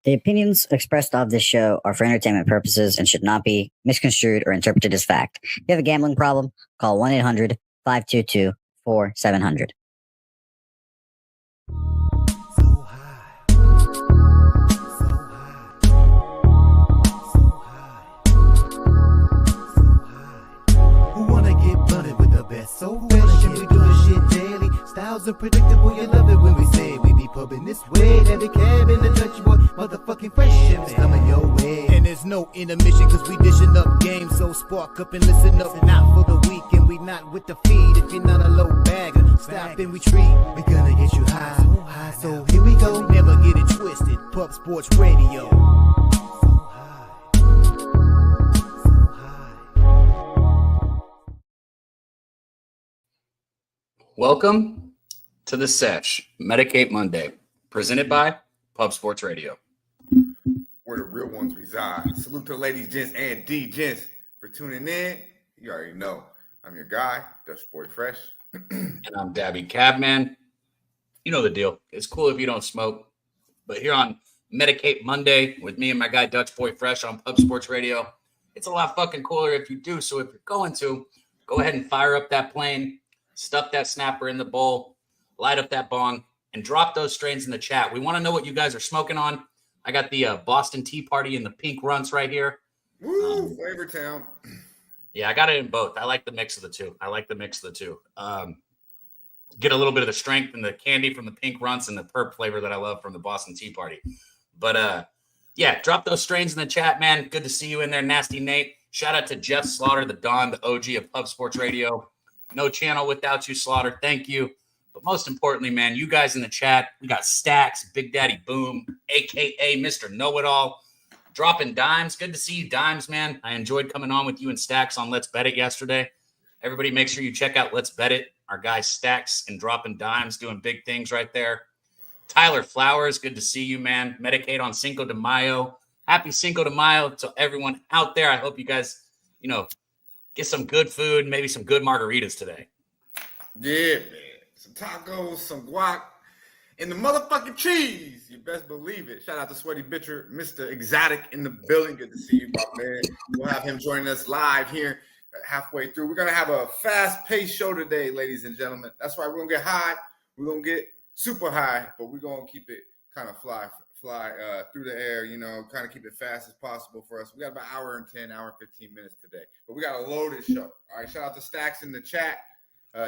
The opinions expressed of this show are for entertainment purposes and should not be misconstrued or interpreted as fact. If you have a gambling problem, call 1-800-522-4700. So fresh and we do this shit daily. Styles unpredictable, you love it when we say we be pubbing this way. Every cab in the Dutch boy, motherfucking fresh shit coming your way. And there's no intermission cause we dishing up games. So spark up and listen up. Not for the week and we not with the feed. If you're not a low bagger, stop and retreat. We gonna get you high, so here we go. Never get it twisted, Pub Sports Radio. Welcome to the Sesh, Medicate Monday, presented by Pub Sports Radio. Where the real ones reside. Salute to the ladies, gents, and D-gents for tuning in. You already know. I'm your guy, Dutch Boy Fresh. And I'm Daby Cabman. You know the deal. It's cool if you don't smoke. But here on Medicate Monday with me and my guy, Dutch Boy Fresh on Pub Sports Radio, it's a lot fucking cooler if you do. So if you're going to, go ahead and fire up that plane. Stuff that snapper in the bowl, light up that bong, and drop those strains in the chat. We want to know what you guys are smoking on. I got the Boston Tea Party and the Pink Runts right here. Woo, Flavor Town. Yeah, I got it in both. I like the mix of the two. Get a little bit of the strength and the candy from the Pink Runts and the perp flavor that I love from the Boston Tea Party. But, yeah, drop those strains in the chat, man. Good to see you in there, Nasty Nate. Shout out to Jeff Slaughter, the Don, the OG of Pub Sports Radio. No channel without you, Slaughter. Thank you. But most importantly, man, you guys in the chat, we got Stacks, Big Daddy Boom, a.k.a. Mr. Know-It-All, dropping dimes. Good to see you, Dimes, man. I enjoyed coming on with you and Stacks on Let's Bet It yesterday. Everybody make sure you check out Let's Bet It. Our guy Stacks and dropping dimes, doing big things right there. Tyler Flowers, good to see you, man. Medicate on Cinco de Mayo. Happy Cinco de Mayo to everyone out there. I hope you guys, get some good food, maybe some good margaritas today. Yeah, man. Some tacos, some guac, and the motherfucking cheese. You best believe it. Shout out to Sweaty Bitcher, Mr. Exotic in the building. Good to see you, my man. We'll have him joining us live here halfway through. We're going to have a fast-paced show today, ladies and gentlemen. That's right. We're going to get high. We're going to get super high, but we're going to keep it kind of fly through the air, kind of keep it fast as possible for us. We got about an hour and 10, hour and 15 minutes today, but we got a loaded show. All right, shout out to Stacks in the chat.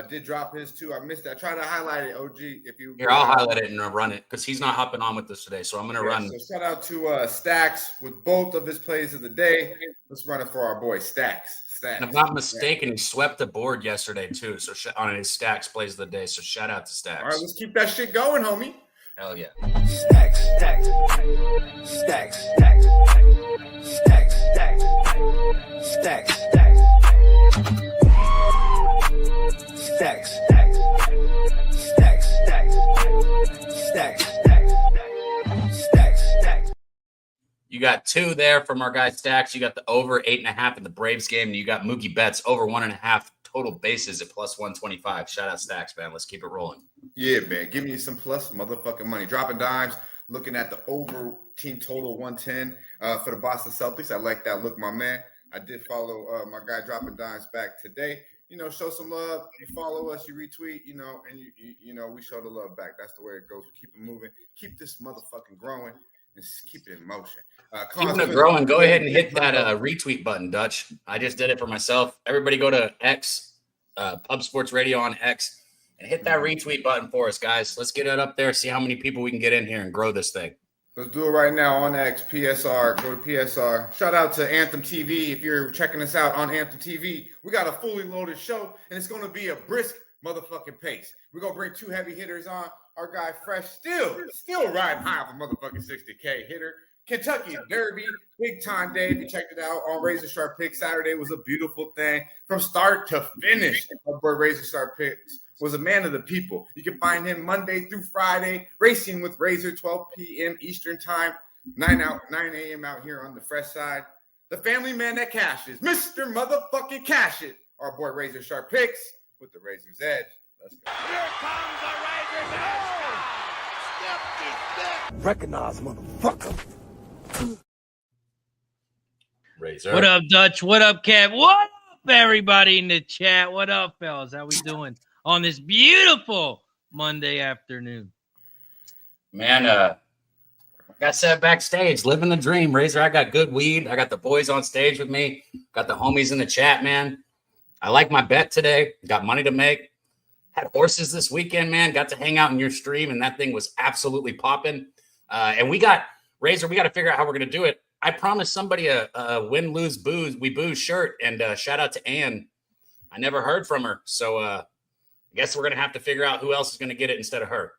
Did drop his too. I missed it. I tried to highlight it, OG. If you here, I'll highlight it and run it because he's not hopping on with us today, so I'm going to run. So shout out to Stacks with both of his plays of the day. Let's run it for our boy Stacks. And if I'm not mistaken, he swept the board yesterday too. So on his Stacks plays of the day. So shout out to Stacks. All right, let's keep that shit going, homie. Hell yeah. Stacks, stacks, stacks, stacks, stacks, stacks, stacks, stacks, stacks, stacks, stacks, stacks. You got two there from our guy Stacks. You got the over 8.5 in the Braves game, and you got Mookie Betts over 1.5 total bases at plus 125. Shout out Stacks, man. Let's keep it rolling. Yeah, man. Give me some plus motherfucking money. Dropping dimes. Looking at the over team total 110 for the Boston Celtics. I like that look, my man. I did follow my guy dropping dimes back today. Show some love. You follow us, you retweet, and we show the love back. That's the way it goes. We keep it moving. Keep this motherfucking growing. And keep it in motion. Keeping it growing. Go ahead and hit that retweet button, Dutch. I just did it for myself. Everybody go to X, Pub Sports Radio on X, and hit that retweet button for us, guys. Let's get it up there, see how many people we can get in here and grow this thing. Let's do it right now on X, PSR. Go to PSR. Shout out to Anthem TV. If you're checking us out on Anthem TV, we got a fully loaded show, and it's going to be a brisk motherfucking pace. We're going to bring two heavy hitters on. Our guy Fresh still riding high off a motherfucking 60K hitter. Kentucky Derby, big time day. If you checked it out on Razor Sharp Picks, Saturday was a beautiful thing from start to finish. Our boy Razor Sharp Picks was a man of the people. You can find him Monday through Friday, racing with Razor, 12 p.m. Eastern time, 9 a.m. out here on the Fresh side. The family man that cashes, Mr. Motherfucking Cash It. Our boy Razor Sharp Picks with the Razor's Edge. Let's go. Here comes the Razor's Edge. Recognize, motherfucker. Razor. What up, Dutch? What up, Kev? What up, everybody in the chat? What up, fellas? How we doing on this beautiful Monday afternoon? Man, got set backstage, living the dream. Razor, I got good weed. I got the boys on stage with me. Got the homies in the chat, man. I like my bet today. Got money to make. Had horses this weekend, man. Got to hang out in your stream, and that thing was absolutely popping. And we got, Razor, we got to figure out how we're going to do it. I promised somebody a win, lose, booze, we booze shirt, and shout out to Ann. I never heard from her, so I guess we're going to have to figure out who else is going to get it instead of her.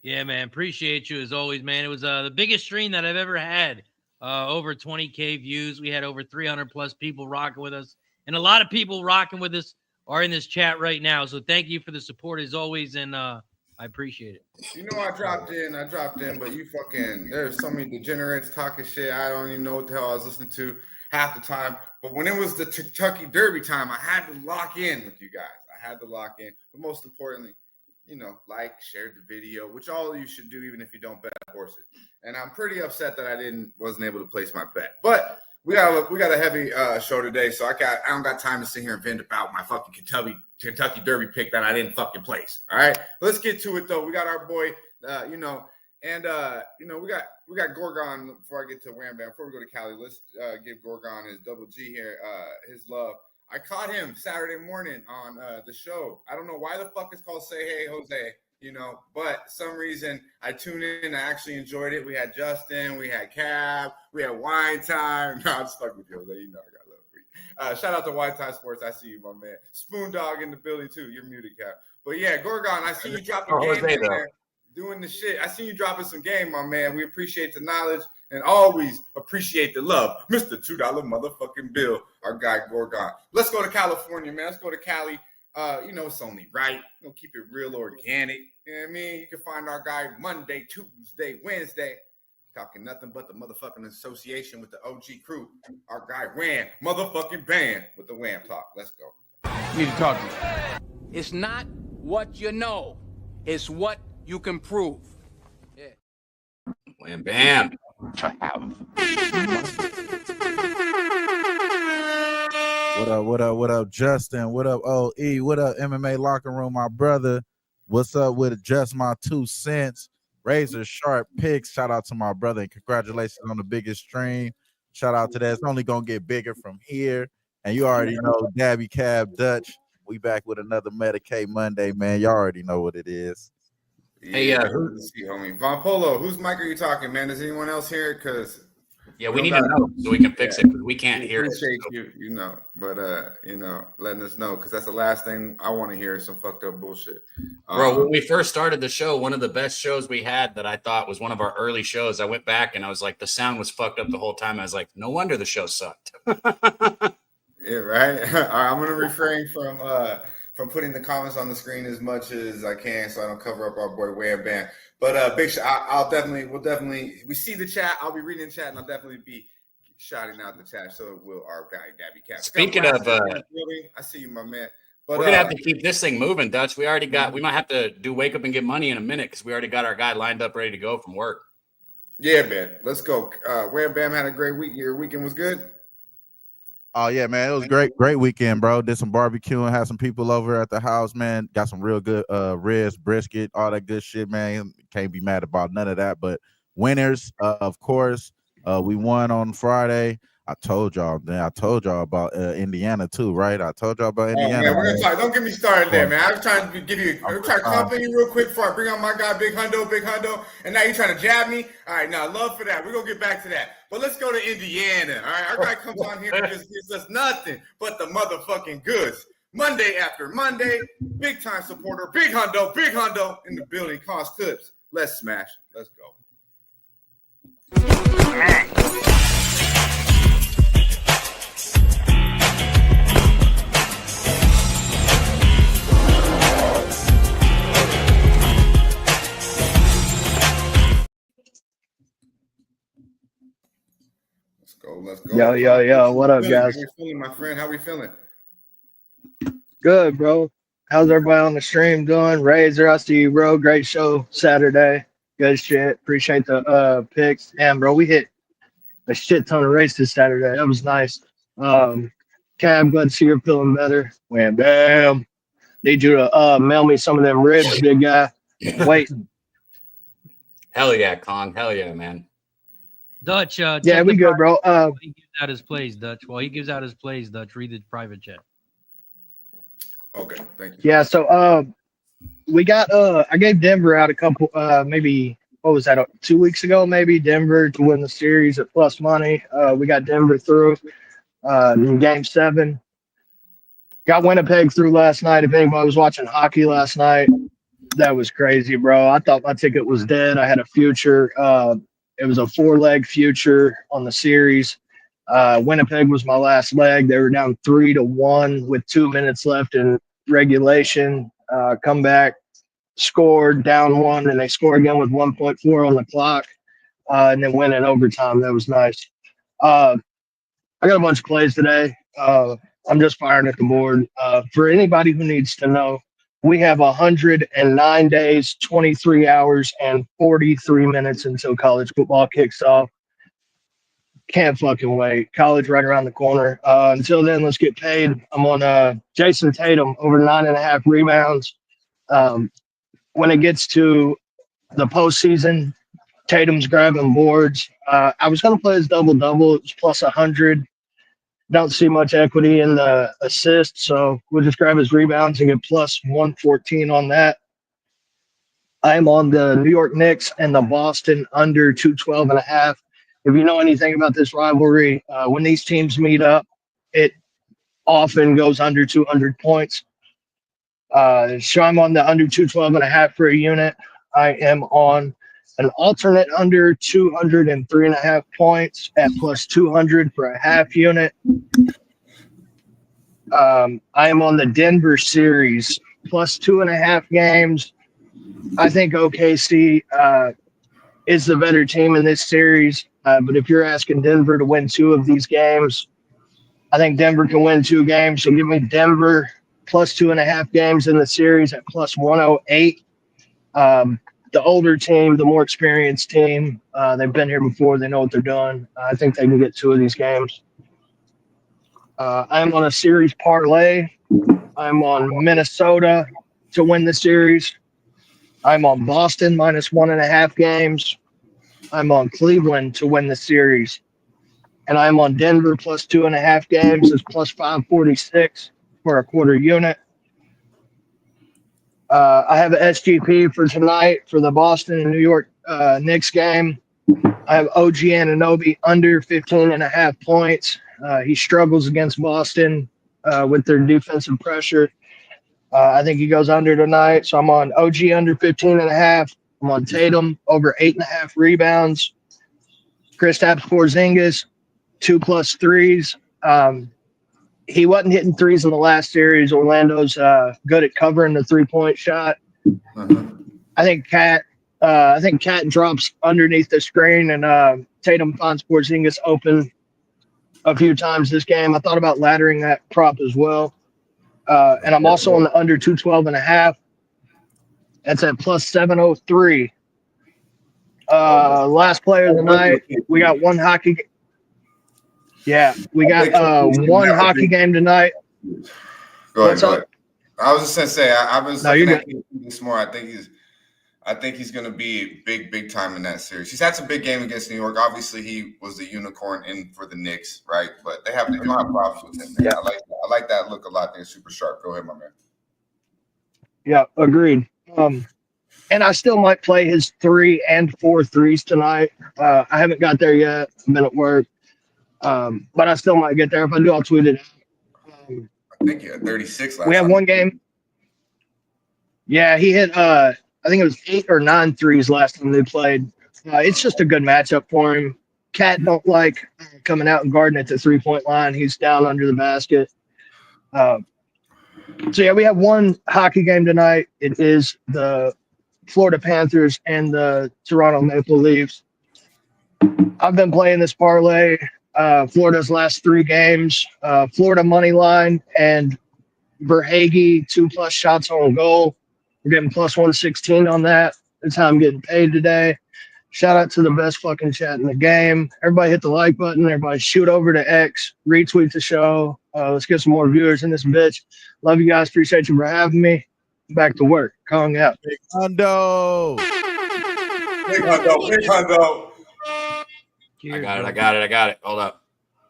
Yeah, man. Appreciate you as always, man. It was the biggest stream that I've ever had. Over 20K views. We had over 300 plus people rocking with us, and a lot of people rocking with us are in this chat right now. So thank you for the support as always, and I appreciate it. You know, I dropped in, but you fucking, there's so many degenerates talking shit. I don't even know what the hell I was listening to half the time. But when it was the Kentucky Derby time, I had to lock in with you guys. I had to lock in. But most importantly, you know, like, share the video, which all of you should do, even if you don't bet horses. And I'm pretty upset that I wasn't able to place my bet. But we got a heavy show today, so I don't got time to sit here and vent about my fucking Kentucky Derby pick that I didn't fucking place. All right, let's get to it though. We got our boy, we got Gorgon. Before I get to Wham Bam, before we go to Cali, let's give Gorgon his double G here, his love. I caught him Saturday morning on the show. I don't know why the fuck it's called Say Hey Jose. You know, but some reason I tuned in. I actually enjoyed it. We had Justin, we had Cab, we had Wine Time. No, I'm stuck with you, Jose. You know I got love for you. Shout out to Wine Time Sports. I see you, my man. Spoon Dog in the building too. You're muted, Cab. But yeah, Gorgon, I see you dropping game, man, doing the shit. I see you dropping some game, my man. We appreciate the knowledge and always appreciate the love, Mr. $2 motherfucking bill. Our guy Gorgon. Let's go to California, man. Let's go to Cali. It's only right. Keep it real organic. You know what I mean? You can find our guy Monday, Tuesday, Wednesday, talking nothing but the motherfucking association with the OG crew. Our guy Wham, motherfucking Bam with the Wham Talk. Let's go. You need to talk to me. It's not what you know. It's what you can prove. Yeah. Wham Bam. To have. What up, Justin? What up, OE? What up, MMA Locker Room, my brother? What's up with Just My 2 cents? Razor Sharp Picks. Shout out to my brother and congratulations on the biggest stream. Shout out to that. It's only going to get bigger from here. And you already know Daby, Cab, Dutch. We back with another Medicate Monday, man. Y'all already know what it is. Hey, let's see, homie. Von Polo, whose mic are you talking, man? Does anyone else hear it? Because we need to know so we can fix it because we can't hear it. Appreciate you, letting us know because that's the last thing I want to hear is some fucked up bullshit. Bro, when we first started the show, one of the best shows we had that I thought was one of our early shows, I went back and I was like, the sound was fucked up the whole time. I was like, no wonder the show sucked. Yeah, right. All right, I'm gonna refrain from putting the comments on the screen as much as I can so I don't cover up our boy Wham Bam. But big shot. We'll definitely we see the chat. I'll be reading the chat and I'll definitely be shouting out the chat. So will our guy Daby Cat. Speaking of I see you, my man. But we're gonna have to keep this thing moving, Dutch. We might have to do wake up and get money in a minute because we already got our guy lined up ready to go from work. Yeah, man. Let's go. Wham Bam had a great week. Your weekend was good. Oh yeah, man, it was great weekend, bro. Did some barbecuing, had some people over at the house, man. Got some real good ribs, brisket, all that good shit, man. Can't be mad about none of that. But winners, of course, we won on Friday. I told y'all about Indiana too, right? I told y'all about Indiana. Man, we're gonna talk. Don't get me started there, man. I was trying to give you. I'm trying to compliment you real quick before I bring on my guy, Big Hundo, and now you're trying to jab me. All right, now love for that. We're gonna get back to that, but let's go to Indiana. All right, our guy comes on here and just gives us nothing but the motherfucking goods. Monday after Monday, big time supporter, Big Hundo in the building. Cost clips. Let's smash. Let's go. Let's go. Yo. What up, guys? How we feeling, my friend? How we feeling? Good, bro. How's everybody on the stream doing? Razor, I see you, bro. Great show Saturday. Good shit. Appreciate the picks. Damn, bro, we hit a shit ton of races Saturday. That was nice. Cab, glad to see you're feeling better. Wham bam. Need you to mail me some of them ribs, big guy. Waiting. Hell yeah, Kong. Hell yeah, man. Dutch, Yeah, check we the good, bro. while he gives out his plays, Dutch. While he gives out his plays, Dutch, read the private chat. Okay, thank you. Yeah, so we got I gave Denver out a couple maybe what was that 2 weeks ago, maybe Denver to win the series at plus money. We got Denver through in game 7. Got Winnipeg through last night. If anybody was watching hockey last night, that was crazy, bro. I thought my ticket was dead. I had a future. It was a 4-leg future on the series. Winnipeg was my last leg. They were down 3-1 with 2 minutes left in regulation. Come back, scored, down 1, and they scored again with 1.4 on the clock, and then win in overtime. That was nice. I got a bunch of plays today. I'm just firing at the board. For anybody who needs to know, we have 109 days, 23 hours, and 43 minutes until college football kicks off. Can't fucking wait. College right around the corner. Until then, let's get paid. I'm on Jason Tatum over 9.5 rebounds. When it gets to the postseason, Tatum's grabbing boards. I was going to play his double-double. It was plus 100. Don't see much equity in the assist, so we'll just grab his rebounds and get plus 114 on that. I'm on the New York Knicks and the Boston under 212.5. If you know anything about this rivalry, when these teams meet up, it often goes under 200 points. So I'm on the under 212.5 for a unit. I am on an alternate under 203.5 points at plus 200 for a half unit. I am on the Denver series plus 2.5 games. I think OKC is the better team in this series. But if you're asking Denver to win 2 of these games, I think Denver can win 2 games. So give me Denver plus 2.5 games in the series at plus 108. The older team, the more experienced team, they've been here before. They know what they're doing. I think they can get 2 of these games. I'm on a series parlay. I'm on Minnesota to win the series. I'm on Boston minus 1.5 games. I'm on Cleveland to win the series. And I'm on Denver plus 2.5 games. It's plus 546 for a quarter unit. I have an SGP for tonight for the Boston and New York Knicks game. I have OG Anunoby under 15.5 points. He struggles against Boston with their defensive pressure. I think he goes under tonight. So I'm on OG under 15.5. I'm on Tatum over 8.5 rebounds. Kristaps Porzingis 2+ threes. He wasn't hitting threes in the last series. Orlando's good at covering the 3-point shot. I think Cat drops underneath the screen, and Tatum finds Porzingis open a few times this game. I thought about laddering that prop as well. And I'm also on the under 212.5. That's at plus 703. Last player of the night, we got one hockey. Yeah, we got one hockey game tonight. Go ahead. I was just gonna say I was looking at him this morning. I think he's gonna be big time in that series. He's had some big game against New York. Obviously, he was the unicorn in for the Knicks, right? But they don't have problems with him. Man. Yeah. I like that look a lot. They're super sharp. Go ahead, my man. Yeah, agreed. And I still might play his 3 and 4 threes tonight. I haven't got there yet. I've been at work. But I still might get there. If I do, I'll tweet it out. I think he had 36 last We have one game. Yeah, he hit, I think it was 8 or 9 threes last time they played. It's just a good matchup for him. Cat don't like coming out and guarding at the 3-point line. He's down under the basket. So, yeah, we have one hockey game tonight. It is the Florida Panthers and the Toronto Maple Leafs. I've been playing this parlay. Florida's last 3 games, Florida money line and Verhaeghe 2+ shots on goal. We're getting plus 116 on that. That's how I'm getting paid today. Shout out to the best fucking chat in the game. Everybody hit the like button. Everybody shoot over to X. Retweet the show. Let's get some more viewers in this bitch. Love you guys. Appreciate you for having me. Back to work. Kong out. Big Hundo. Big Hundo. Big Hundo. Cheers, I bro. got it. Hold up.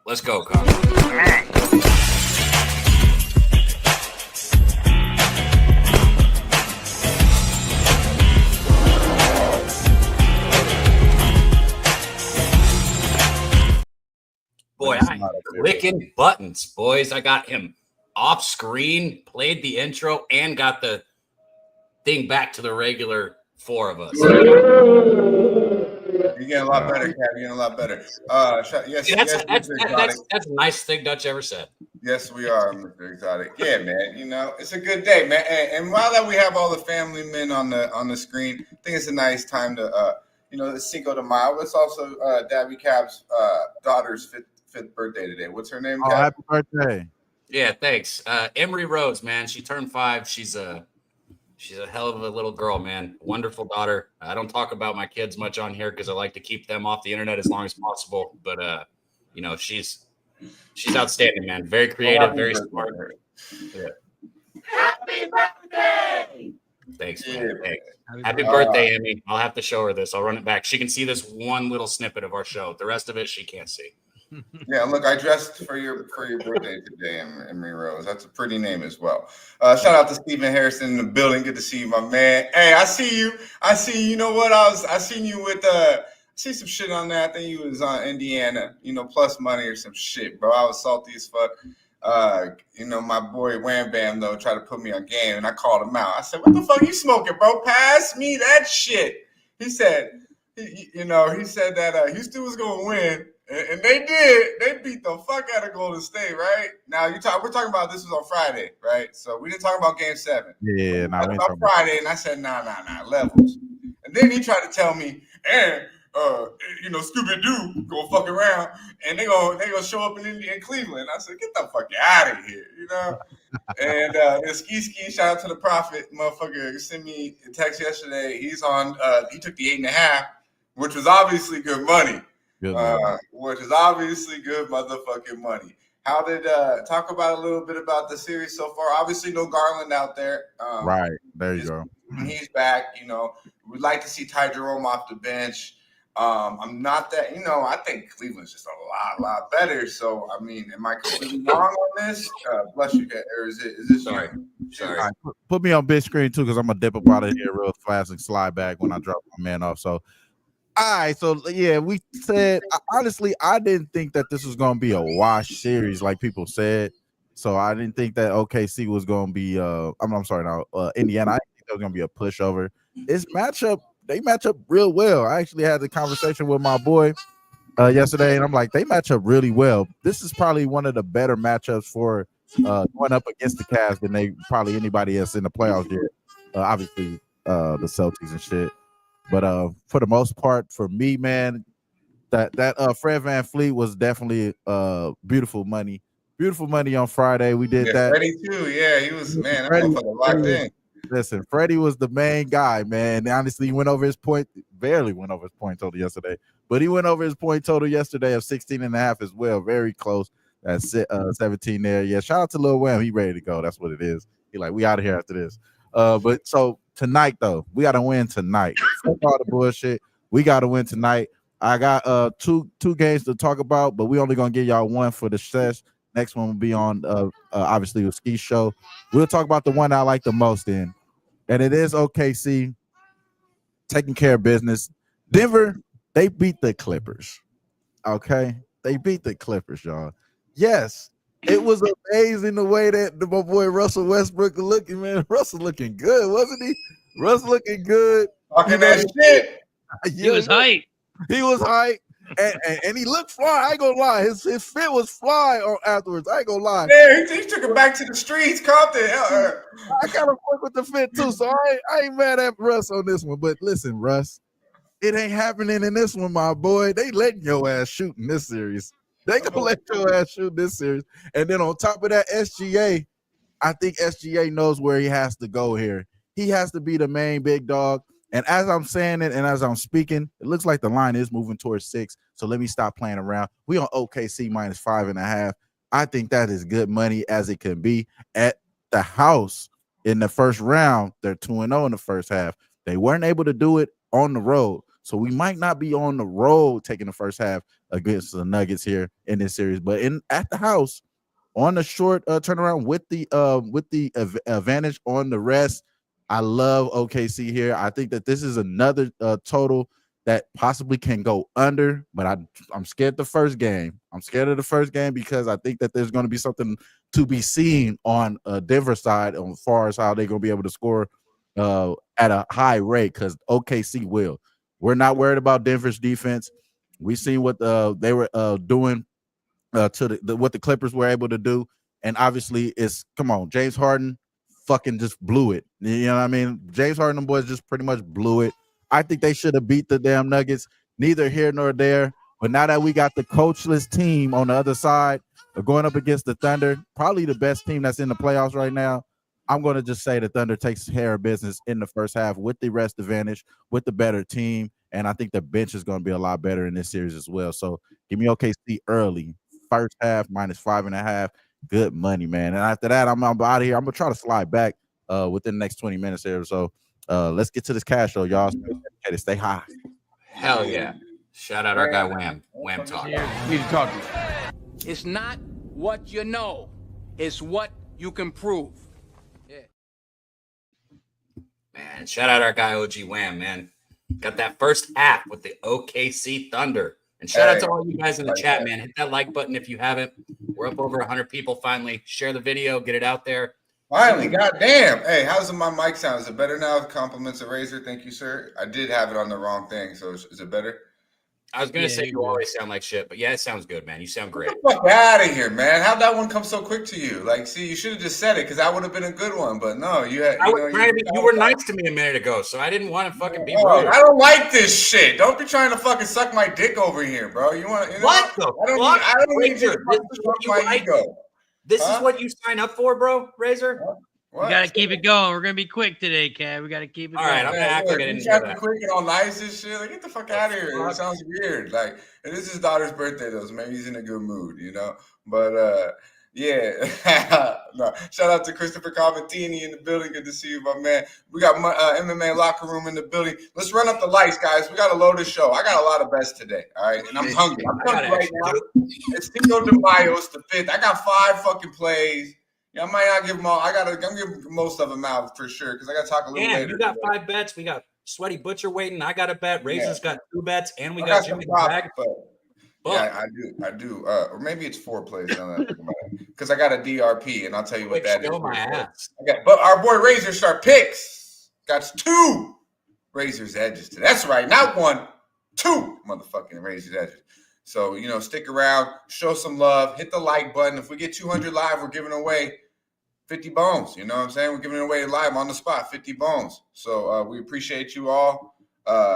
Let's go, Con. Boy, I am clicking buttons, boys. I got him off screen, played the intro, and got the thing back to the regular four of us. You're getting a lot better, Cap. You're getting a lot better. Yes, See, yes, that's Mr. Exotic. a nice thing Dutch ever said. Yes, we are, Mr. Exotic. Yeah, man. You know, it's a good day, man. And while that we have all the family men on the screen, I think it's a nice time to it's Cinco de Mayo. It's also Daby Cap's daughter's fifth birthday today. What's her name? Oh, Cap? happy birthday. Yeah, thanks. Emery Rose, man. She turned 5. She's a hell of a little girl, man. Wonderful daughter. I don't talk about my kids much on here because I like to keep them off the internet as long as possible. But she's outstanding, man. Very creative, very smart. Yeah. Happy birthday! Thanks, man. Yeah. Thanks. Happy birthday, Emmy. I'll have to show her this. I'll run it back. She can see this one little snippet of our show. The rest of it, she can't see. Yeah, look, I dressed for your birthday today, Emery Rose. That's a pretty name as well. Shout out to Stephen Harrison in the building. Good to see you, my man. Hey, I see you. You know what? I seen you with see some shit on there. I think you was on Indiana, plus money or some shit, bro. I was salty as fuck. My boy Wham Bam though tried to put me on game, and I called him out. I said, "What the fuck you smoking, bro? Pass me that shit." He said, that Houston was gonna win. And they did. They beat the fuck out of Golden State, right? Now we're talking about this was on Friday, right? So we didn't talk about Game 7. Yeah, no, about Friday, and I said, nah, levels. And then he tried to tell me, Scooby Doo gonna fuck around, and they gonna show up in Cleveland. I said, get the fuck out of here, And Ski shout out to the Prophet, motherfucker. Sent me a text yesterday. He's on. He took the 8.5, which was obviously good money. Which is obviously good motherfucking money. How did talk about a little bit about the series so far? Obviously, no Garland out there. Right there, you go. He's back. We'd like to see Ty Jerome off the bench. I'm not that. I think Cleveland's just a lot better. So, I mean, am I completely wrong on this? Bless you, or is this? Sorry. Right, put me on big screen too, because I'm gonna dip up out of here real fast and slide back when I drop my man off. So. All right, so yeah, we said honestly, I didn't think that this was gonna be a wash series like people said. So I didn't think that OKC was gonna be Indiana. I didn't think that was gonna be a pushover. They match up real well. I actually had the conversation with my boy yesterday, and I'm like, they match up really well. This is probably one of the better matchups for going up against the Cavs than they probably anybody else in the playoffs did. Obviously, the Celtics and shit. But for the most part, for me, man, that Fred VanVleet was definitely beautiful money. Beautiful money on Friday. We did that. Freddie too. Yeah, he was, man. That motherfucker locked in. Listen, Freddie was the main guy, man. Honestly, he went over his point. Barely went over his point total yesterday. But he went over his point total yesterday of 16.5 as well. Very close. That's 17 there. Yeah, shout out to Lil Wham. He ready to go. That's what it is. He like, we out of here after this. But so tonight, though, we got to win tonight. Fuck all the bullshit. We got to win tonight. I got two games to talk about, but we only going to give y'all one for the Sesh. Next one will be on, obviously, the Ski Show. We'll talk about the one I like the most in, and it is OKC taking care of business. Denver, they beat the Clippers. Okay? They beat the Clippers, y'all. Yes, it was amazing the way that my boy Russell Westbrook looking, man. Russell looking good, wasn't he? Russell looking good. Talking that shit. He was hype. He was hype. And he looked fly. I ain't gonna lie. His fit was fly afterwards. I ain't gonna lie. Yeah, he took it back to the streets, Compton. I kind of fuck with the fit too, so I ain't mad at Russ on this one. But listen, Russ, it ain't happening in this one, my boy. They letting your ass shoot in this series. They gonna let your ass shoot this series. And then on top of that, SGA, I think SGA knows where he has to go here. He has to be the main big dog. And as I'm saying it and as I'm speaking, it looks like the line is moving towards 6. So let me stop playing around. We on OKC minus 5.5. I think that is good money as it can be. At the house in the first round, they're 2-0 in the first half. They weren't able to do it on the road. So we might not be on the road taking the first half against the Nuggets here in this series. But at the house, on the short turnaround with the advantage on the rest, I love OKC here. I think that this is another total that possibly can go under, but I'm scared the first game. I'm scared of the first game because I think that there's going to be something to be seen on Denver side as far as how they're going to be able to score at a high rate because OKC will. We're not worried about Denver's defense. We've seen what they were doing to what the Clippers were able to do. And obviously come on, James Harden fucking just blew it. You know what I mean? James Harden and boys just pretty much blew it. I think they should have beat the damn Nuggets. Neither here nor there. But now that we got the coachless team on the other side going up against the Thunder, probably the best team that's in the playoffs right now, I'm going to just say the Thunder takes care of business in the first half with the rest advantage, with the better team. And I think the bench is going to be a lot better in this series as well. So give me OKC early. First half minus 5.5. Good money, man. And after that, I'm out of here. I'm going to try to slide back within the next 20 minutes here. So let's get to this cash show, y'all. Stay high. Hell yeah. Shout out our guy Wham. Wham talk. Need to talk to you. It's not what you know. It's what you can prove. Yeah. Man, shout out our guy OG Wham, man. Got that first half with the OKC Thunder. And shout out to all you guys in the chat, man. Hit that like button if you haven't. We're up over 100 people finally. Share the video, get it out there. Finally, goddamn. Hey, how's my mic sound? Is it better now? Compliments of Razor. Thank you, sir. I did have it on the wrong thing, so is it better? I was gonna say you always sound like shit, but yeah, it sounds good, man. You sound great. Get the fuck out of here, man. How'd that one come so quick to you? Like, see, you should have just said it because that would have been a good one. But no, you had. You were nice to me a minute ago, so I didn't want to fucking be rude. I don't like this shit. Don't be trying to fucking suck my dick over here, bro. You want? What the fuck? I don't need you to suck my ego. This is what you sign up for, bro, Razor? We got to keep it going. We're going to be quick today, Cat. We got to keep it going. All right, I'm going to act like I didn't hear that. Quick and all nice and shit. Like, get the fuck out of here. It sounds weird. Like, it is his daughter's birthday, though, so maybe he's in a good mood, you know? But, yeah. No. Shout out to Christopher Calventini in the building. Good to see you, my man. We got MMA locker room in the building. Let's run up the lights, guys. We got a loaded show. I got a lot of bets today, all right? And I'm hungry. I'm hungry right now. It's Cinco de Mayo. It's the 5th. I got 5 fucking plays. Yeah, I might not give them all. I'm giving most of them out for sure because I got to talk a little later. You got 5 bets. We got Sweaty Butcher waiting. I got a bet. Razor's got 2 bets, and we got Jimmy Bag. Yeah, I do. Or maybe it's 4 plays now that because I got a DRP, and I'll tell you what that is. My ass. But our boy Razor Sharp Picks got 2 Razor's Edges today. That's right, not 1, 2 motherfucking Razor's Edges. So, you know, stick around, show some love, hit the like button. If we get 200 live, we're giving away 50 bones. You know what I'm saying? We're giving it away live on the spot, 50 bones. So we appreciate you all.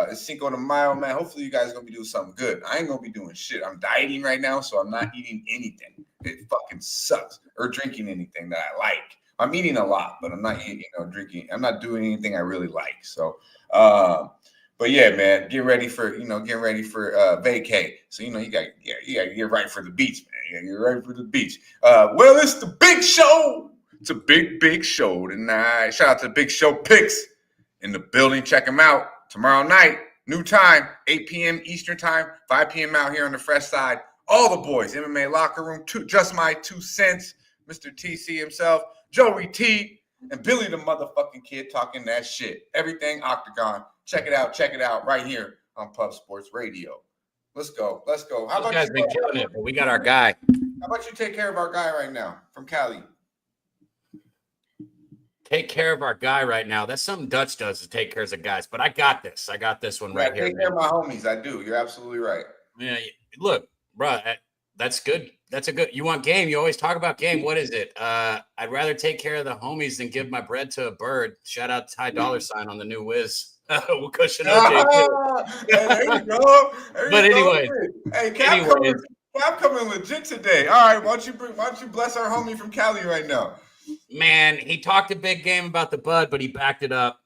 It's Cinco de Mayo, man. Hopefully you guys are going to be doing something good. I ain't going to be doing shit. I'm dieting right now, so I'm not eating anything. It fucking sucks. Or drinking anything that I like. I'm eating a lot, but I'm not eating, drinking. I'm not doing anything I really like. So, but yeah, man, get ready for vacay. So, you got to get right for the beach, man. You got to get right for the beach. Well, it's the big show. It's a big show tonight. Shout out to the Big Show Picks in the building. Check them out tomorrow night. New time, 8 p.m. Eastern time, 5 p.m. out here on the fresh side. All the boys, MMA locker room, just my 2 cents. Mr. TC himself, Joey T, and Billy the motherfucking Kid talking that shit. Everything Octagon. Check it out right here on Pub Sports Radio. Let's go. How about you? Been killing it, but we got our guy. How about you take care of our guy right now from Cali? Take care of our guy right now. That's something Dutch does to take care of the guys. But I got this. I got this one right here. Take care of my homies. I do. You're absolutely right. Yeah. Look, bro, that's good. That's a good. You want game? You always talk about game. What is it? I'd rather take care of the homies than give my bread to a bird. Shout out Ty Dollar Sign on the new Wiz. We'll cushion OJ. There you go. But anyway, hey, Cap coming legit today. All right, why don't you bless our homie from Cali right now? Man, he talked a big game about the bud, but he backed it up.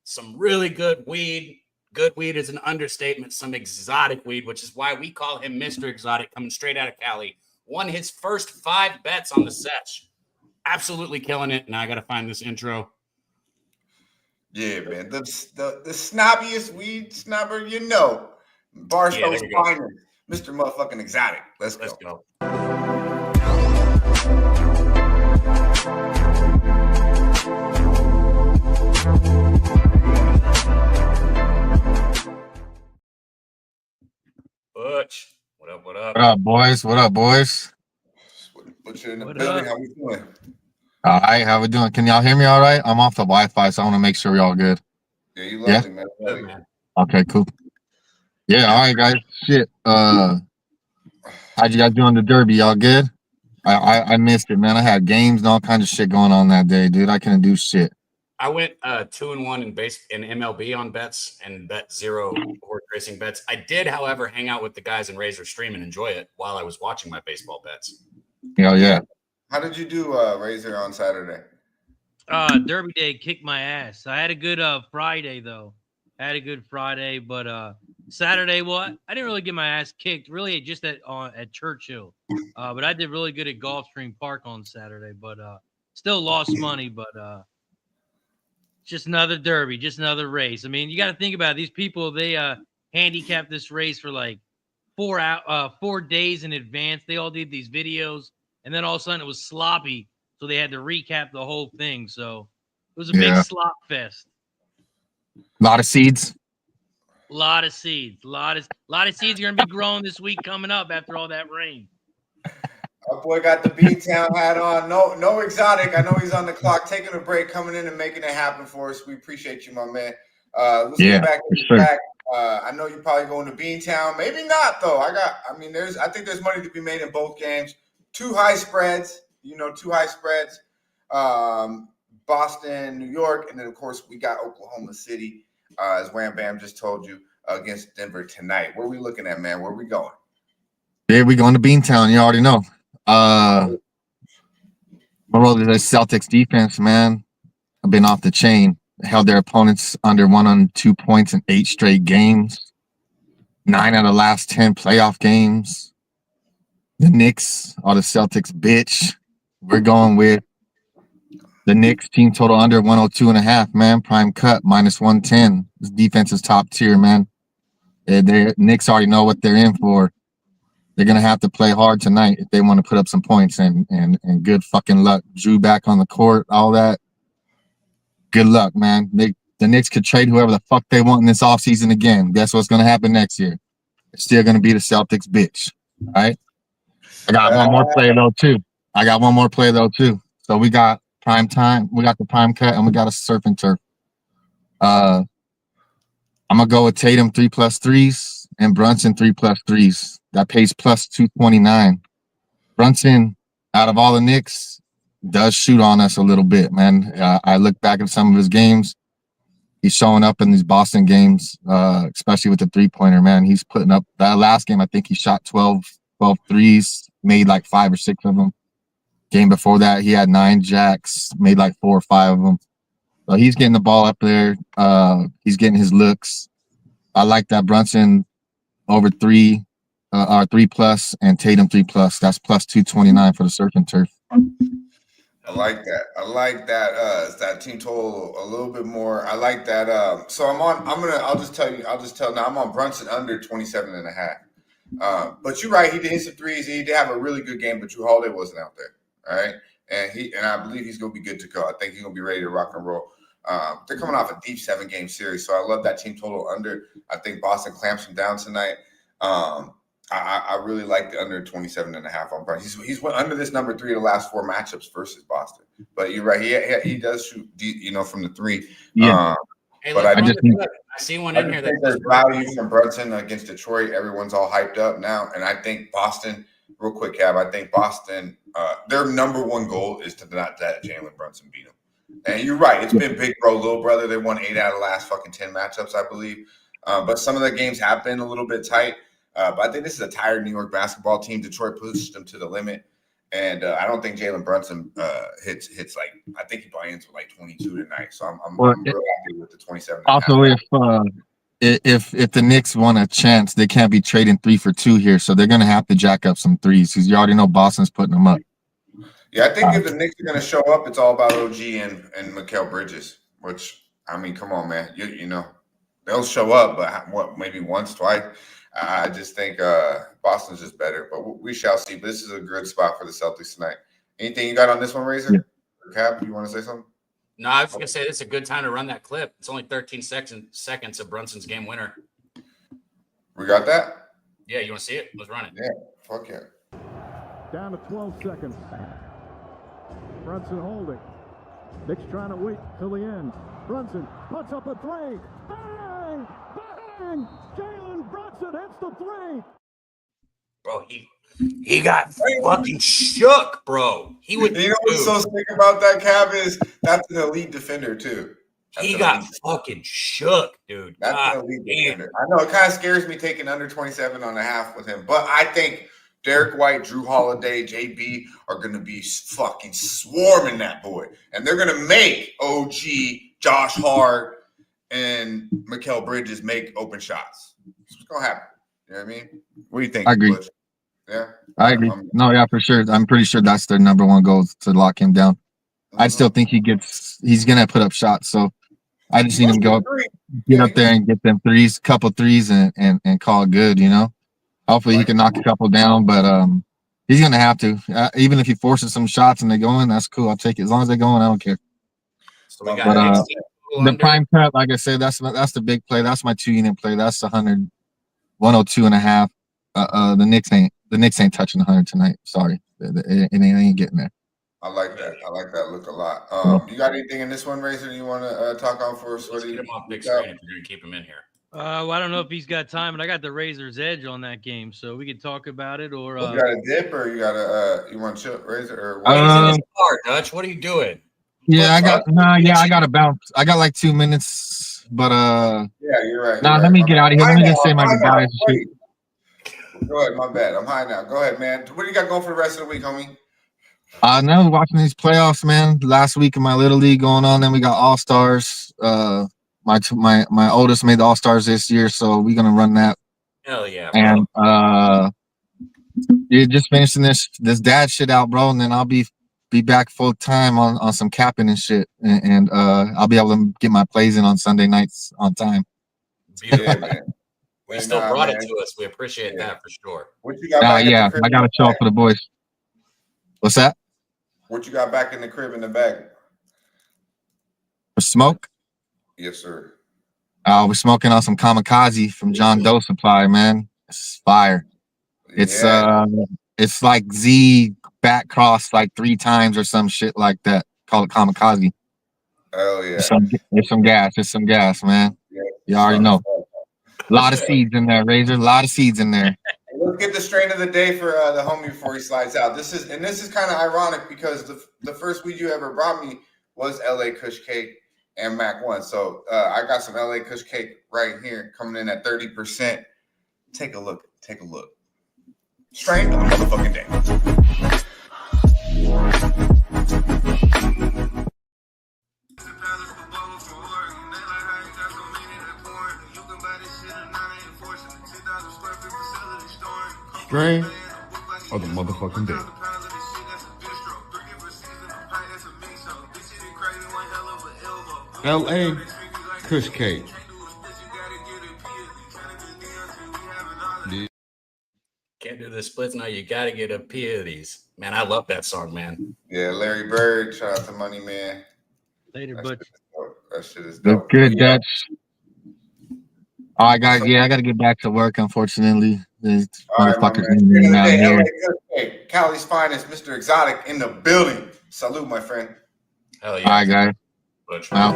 some really good weed. Good weed is an understatement. Some exotic weed, which is why we call him Mr. Exotic, coming straight out of Cali. Won his first 5 bets on the Sesh. Absolutely killing it. Now I got to find this intro. Yeah, man. The snobbiest weed snobber, you know. Barstow's finest. Mr. Motherfucking Exotic. Let's go. Butch, what up? What up, boys? Butcher in the building. How we doing? All right, how we doing? Can y'all hear me all right? I'm off the Wi-Fi, so I want to make sure we're all good. Yeah, you love me, man. Good, man. Okay, cool. Yeah, all right, guys. Shit. How'd you guys do on the Derby? Y'all good? I missed it, man. I had games and all kinds of shit going on that day, dude. I couldn't do shit. I went 2-1 in MLB on bets and bet 0 horse racing bets. I did, however, hang out with the guys in Razor Stream and enjoy it while I was watching my baseball bets. Hell yeah. How did you do, Razor, on Saturday? Derby Day kicked my ass. I had a good Friday, though. But Saturday, well, I didn't really get my ass kicked, really, just at Churchill. But I did really good at Gulfstream Park on Saturday, but still lost money, but just another Derby, just another race. I mean, you got to think about it. These people, they handicapped this race for like 4 days in advance. They all did these videos, and then all of a sudden it was sloppy, so they had to recap the whole thing. So it was a big slop fest. A lot of seeds. A lot of seeds are gonna be growing this week coming up after all that rain. Our boy got the Beantown hat on. No Exotic. I know he's on the clock, taking a break, coming in and making it happen for us. We appreciate you, my man. Let's get back to the track. I know you're probably going to Beantown. Maybe not, though. I think there's money to be made in both games. 2 high spreads. Boston, New York, and then, of course, we got Oklahoma City, as Wham Bam just told you, against Denver tonight. Where are we looking at, man? Where are we going? Yeah, we going to Beantown. You already know. My role is the Celtics defense, man. I've been off the chain. Held their opponents under 102 points in 8 straight games. 9 out of the last 10 playoff games. The Knicks are the Celtics, bitch. We're going with the Knicks team total under 102.5, man. Prime cut -110. This defense is top tier, man. The Knicks already know what they're in for. They're gonna have to play hard tonight if they want to put up some points, and good fucking luck. Drew back on the court, all that. Good luck, man. The Knicks could trade whoever the fuck they want in this offseason again. Guess what's gonna happen next year? It's still gonna be the Celtics, bitch. All right. I got one more player though too. So we got prime time, we got the prime cut, and we got a surf and turf. I'm gonna go with Tatum 3+3s and Brunson 3+3s. That pays +229. Brunson, out of all the Knicks, does shoot on us a little bit, man. I look back at some of his games. He's showing up in these Boston games, especially with the 3-pointer, man. He's putting up that last game. I think he shot 12 threes, made like 5 or 6 of them. Game before that, he had 9 jacks, made like 4 or 5 of them. So he's getting the ball up there. He's getting his looks. I like that Brunson over 3 or 3+, and Tatum 3+. That's +229 for the surf and turf. I like that. That team total a little bit more. I like that. So I'll just tell now I'm on Brunson under 27.5. But you're right, he did hit some threes. He did have a really good game, but Drew Holiday wasn't out there. All right. And I believe he's gonna be good to go. I think he's gonna be ready to rock and roll. They're coming off a deep 7-game series, so I love that team total under. I think Boston clamps him down tonight. I really like the under 27.5 on Brunson. He's went under this number 3 the last 4 matchups versus Boston. But you're right, he does shoot from the 3. Yeah. Hey, but I see one in here there's value from Brunson against Detroit. Everyone's all hyped up now, and I think Boston. Real quick, Cab. I think Boston. Their number 1 goal is to not let Jalen Brunson beat him. And you're right. It's been big bro, little brother. They won 8 out of the last fucking 10 matchups, I believe. But some of the games have been a little bit tight. But I think this is a tired New York basketball team. Detroit pushed them to the limit. And I don't think Jalen Brunson hits like, I think he probably ends with like 22 tonight. So I'm real happy with the 27. Also, if the Knicks want a chance, they can't be trading 3 for 2 here, so they're gonna have to jack up some threes because you already know Boston's putting them up. Yeah, I think if the Knicks are gonna show up, it's all about OG and Mikal Bridges. Which, I mean, come on, man, you know they'll show up, but maybe once, twice. I just think Boston's just better, but we shall see. But this is a good spot for the Celtics tonight. Anything you got on this one, Razor? Yeah. Cap, you want to say something? No, I was gonna say this is a good time to run that clip. It's only 13 seconds of Brunson's game winner. We got that? Yeah, you want to see it? Let's run it. Yeah, fuck yeah. Down to 12 seconds. Brunson holding. Knicks trying to wait till the end. Brunson puts up a three. Bang! Bang! Jalen Brunson hits the three. Bro, he got fucking shook, bro. He would. You know what's so sick about that, Cav, is that's an elite defender too. He got fucking shook, dude. That's an elite defender. I know it kind of scares me taking under 27.5 with him, but I think Derek White, Drew Holiday, JB are going to be fucking swarming that boy, and they're going to make OG, Josh Hart, and Mikal Bridges make open shots. It's going to happen. You know what I mean? What do you think? I agree. Butch? Yeah, I agree. No, yeah, for sure. I'm pretty sure that's their number one goal to lock him down. I still think he's gonna put up shots. So I just need him to go get up there and get them couple threes, and call it good. You know, hopefully he can knock a couple down, but he's gonna have to. Even if he forces some shots and they go in, that's cool. I'll take it as long as they go in. I don't care. So we got the prime prep, like I said, that's the big play. That's my 2-unit play. That's 102.5. The Knicks ain't touching 100 tonight. Sorry, it ain't getting there. I like that. I like that look a lot. You got anything in this one, Razor? You want to talk on for us? Let's get him off big screen if you're gonna keep him in here. Well, I don't know if he's got time, but I got the Razor's edge on that game, so we could talk about it. Or you got a dip, or you got a you want to chill, Razor? Or he's in his car, Dutch. What are you doing? Yeah, I got to bounce. I got like 2 minutes, but yeah, you're right. Let me get out of here. Let me just say my goodbyes. Go ahead, my bad. I'm high now. Go ahead, man. What do you got going for the rest of the week, homie? Now watching these playoffs, man. Last week in my little league going on, then we got All Stars. My oldest made the All Stars this year, so we're gonna run that. Hell yeah, bro. And you're just finishing this dad shit out, bro, and then I'll be back full time on some capping and shit, and I'll be able to get my plays in on Sunday nights on time. Beautiful, man. We still brought it to us. We appreciate that for sure. What you got? Yeah, I got to show up for the boys. What's that? What you got back in the crib in the bag? For smoke? Yes, sir. We're smoking on some Kamikaze from John Doe Supply, man. It's fire. It's it's like Z back cross like 3 times or some shit like that. Call it Kamikaze. Hell yeah. It's some gas, man. Yeah, you already know. A lot of seeds in there, Razor. A lot of seeds in there. Let's get the strain of the day for the homie before he slides out. This is kind of ironic because the first weed you ever brought me was LA Kush Cake and Mac 1. So I got some LA Kush Cake right here coming in at 30%. Take a look. Strain of the motherfucking day. Strain of the motherfucking day. LA Kush Cake. Can't do the splits now. You got to get a P of these. Man, I love that song, man. Yeah, Larry Bird. Shout out to Money Man. Later, Butch. That shit is dope. Good, Dutch. I got to get back to work, unfortunately. There's motherfuckers out here. Cali's finest, Mr. Exotic in the building. Salute, my friend. Hell yeah. All right, guys. Butch. Out.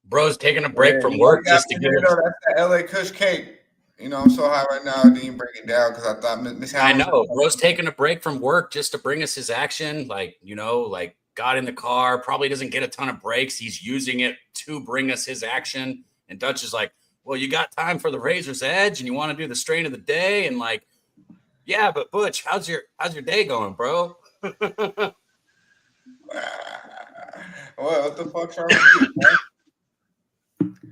Bro's taking a break from work just to get it. That's the LA Kush Cake. You know, I'm so high right now, I didn't even bring it down because I thought Miss Howard. I know. Bro's taking a break from work just to bring us his action. Like, you know, like got in the car, probably doesn't get a ton of breaks. He's using it to bring us his action. And Dutch is like, well, you got time for the Razor's Edge and you want to do the strain of the day? And like, yeah, but Butch, how's your day going, bro? Well, what the fuck's wrong with you, man?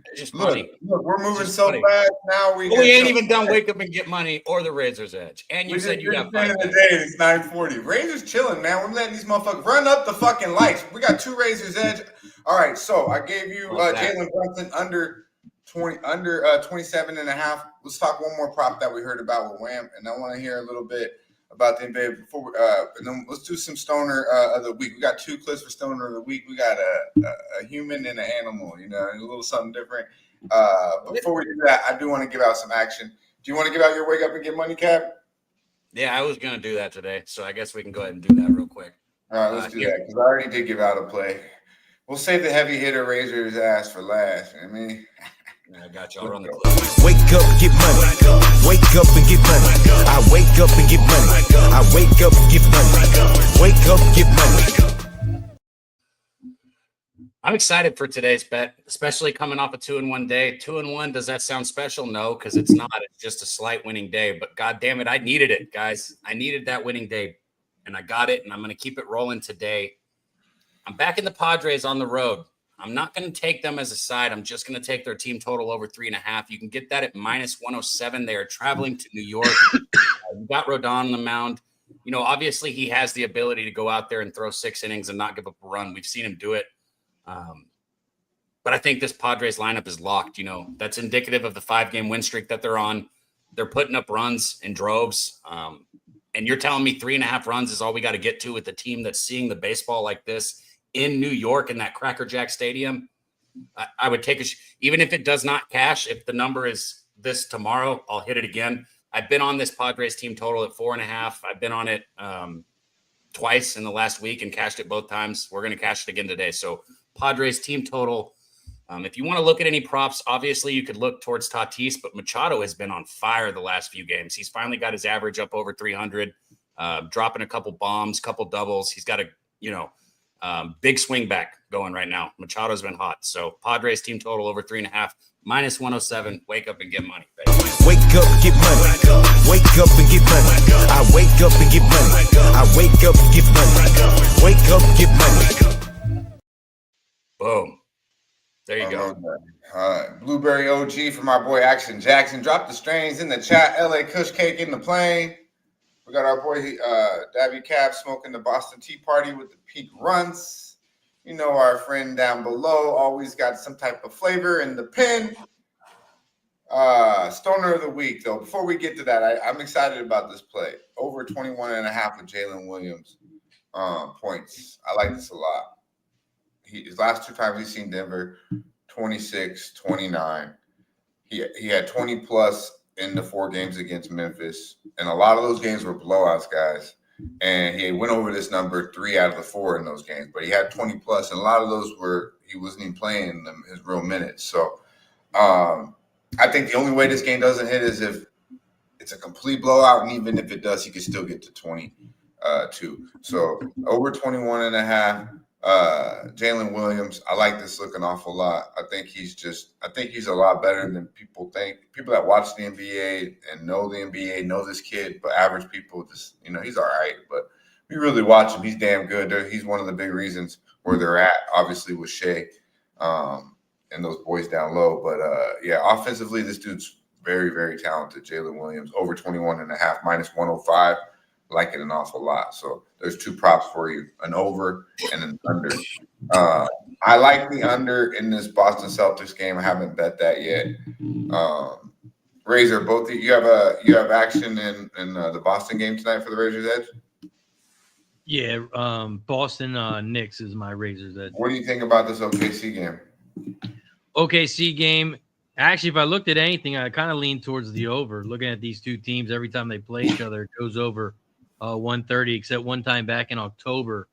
It's just funny. Look, we're moving so fast now. We ain't even done Wake Up and Get Money or the Razor's Edge. And you said you got 5 of the day. It's 9:40. Razor's chilling, man. We're letting these motherfuckers run up the fucking lights. We got 2 Razor's Edge. All right, so I gave you Jalen Brunson under 27.5. Let's talk one more prop that we heard about with Wham, and I want to hear a little bit about the NBA before. And then let's do some stoner of the week. We got 2 clips for stoner of the week. We got a human and an animal, you know, a little something different. Before we do that, I do want to give out some action. Do you want to give out your Wake Up and Get Money, Cap? Yeah, I was gonna do that today, so I guess we can go ahead and do that real quick. All right, let's do that because I already did give out a play. We'll save the heavy hitter Razor's ass for last. I mean. I got you. I'll run the clip. Wake up, get money. Wake up and get money. I wake up and get money. I wake up and get money. Wake up, get money. I'm excited for today's bet, especially coming off a 2-1 day. 2-1, does that sound special? No, because it's not. It's just a slight winning day. But God damn it, I needed it, guys. I needed that winning day, and I got it, and I'm going to keep it rolling today. I'm backing the Padres on the road. I'm not going to take them as a side. I'm just going to take their team total over 3.5. You can get that at -107. They are traveling to New York. You got Rodon on the mound. You know, obviously he has the ability to go out there and throw 6 innings and not give up a run. We've seen him do it. But I think this Padres lineup is locked. You know, that's indicative of the 5-game win streak that they're on. They're putting up runs in droves. And you're telling me 3.5 runs is all we got to get to with the team that's seeing the baseball like this in New York in that Cracker Jack Stadium. I would take even if it does not cash, if the number is this tomorrow, I'll hit it again. I've been on this Padres team total at 4.5. I've been on it twice in the last week and cashed it both times. We're going to cash it again today. So Padres team total. If you want to look at any props, obviously you could look towards Tatis, but Machado has been on fire the last few games. He's finally got his average up over 300, dropping a couple bombs, couple doubles. He's got big swing back going right now. Machado's been hot. So Padres team total over 3.5, -107. Wake up and get money, baby. Wake up, get money. Wake up and get money. I wake up and get money. I wake up and get money. Wake up, get money. Boom. There you go. Blueberry OG for my boy Action Jackson. Drop the strains in the chat. LA Kush Cake in the plane. We got our boy Daby Cap smoking the Boston Tea Party with the pink runts. You know, our friend down below always got some type of flavor in the pen. Stoner of the week, though. Before we get to that, I'm excited about this play. Over 21.5 with Jalen Williams points. I like this a lot. His last 2 times he's seen Denver, 26, 29. He had 20 plus in the 4 games against Memphis. And a lot of those games were blowouts, guys. And he went over this number 3 out of the 4 in those games. But he had 20 plus, and a lot of those he wasn't even playing his real minutes. So I think the only way this game doesn't hit is if it's a complete blowout. And even if it does, he could still get to 22. So over 21.5. Jalen Williams, I like this look an awful lot. I think he's a lot better than people think. People that watch the NBA and know the NBA know this kid, but average people just, he's all right. But we really watch him. He's damn good. He's one of the big reasons where they're at, obviously, with Shea and those boys down low. But, offensively, this dude's very, very talented. Jalen Williams, over 21.5, -105. Like it an awful lot. So there's 2 props for you, an over and an under. I like the under in this Boston Celtics game. I haven't bet that yet. Razor, both of you have action in the Boston game tonight for the Razor's Edge? Yeah, Boston Knicks is my Razor's Edge. What do you think about this OKC game? OKC game. Actually, if I looked at anything, I kind of lean towards the over. Looking at these 2 teams, every time they play each other, it goes over 130, except one time back in October.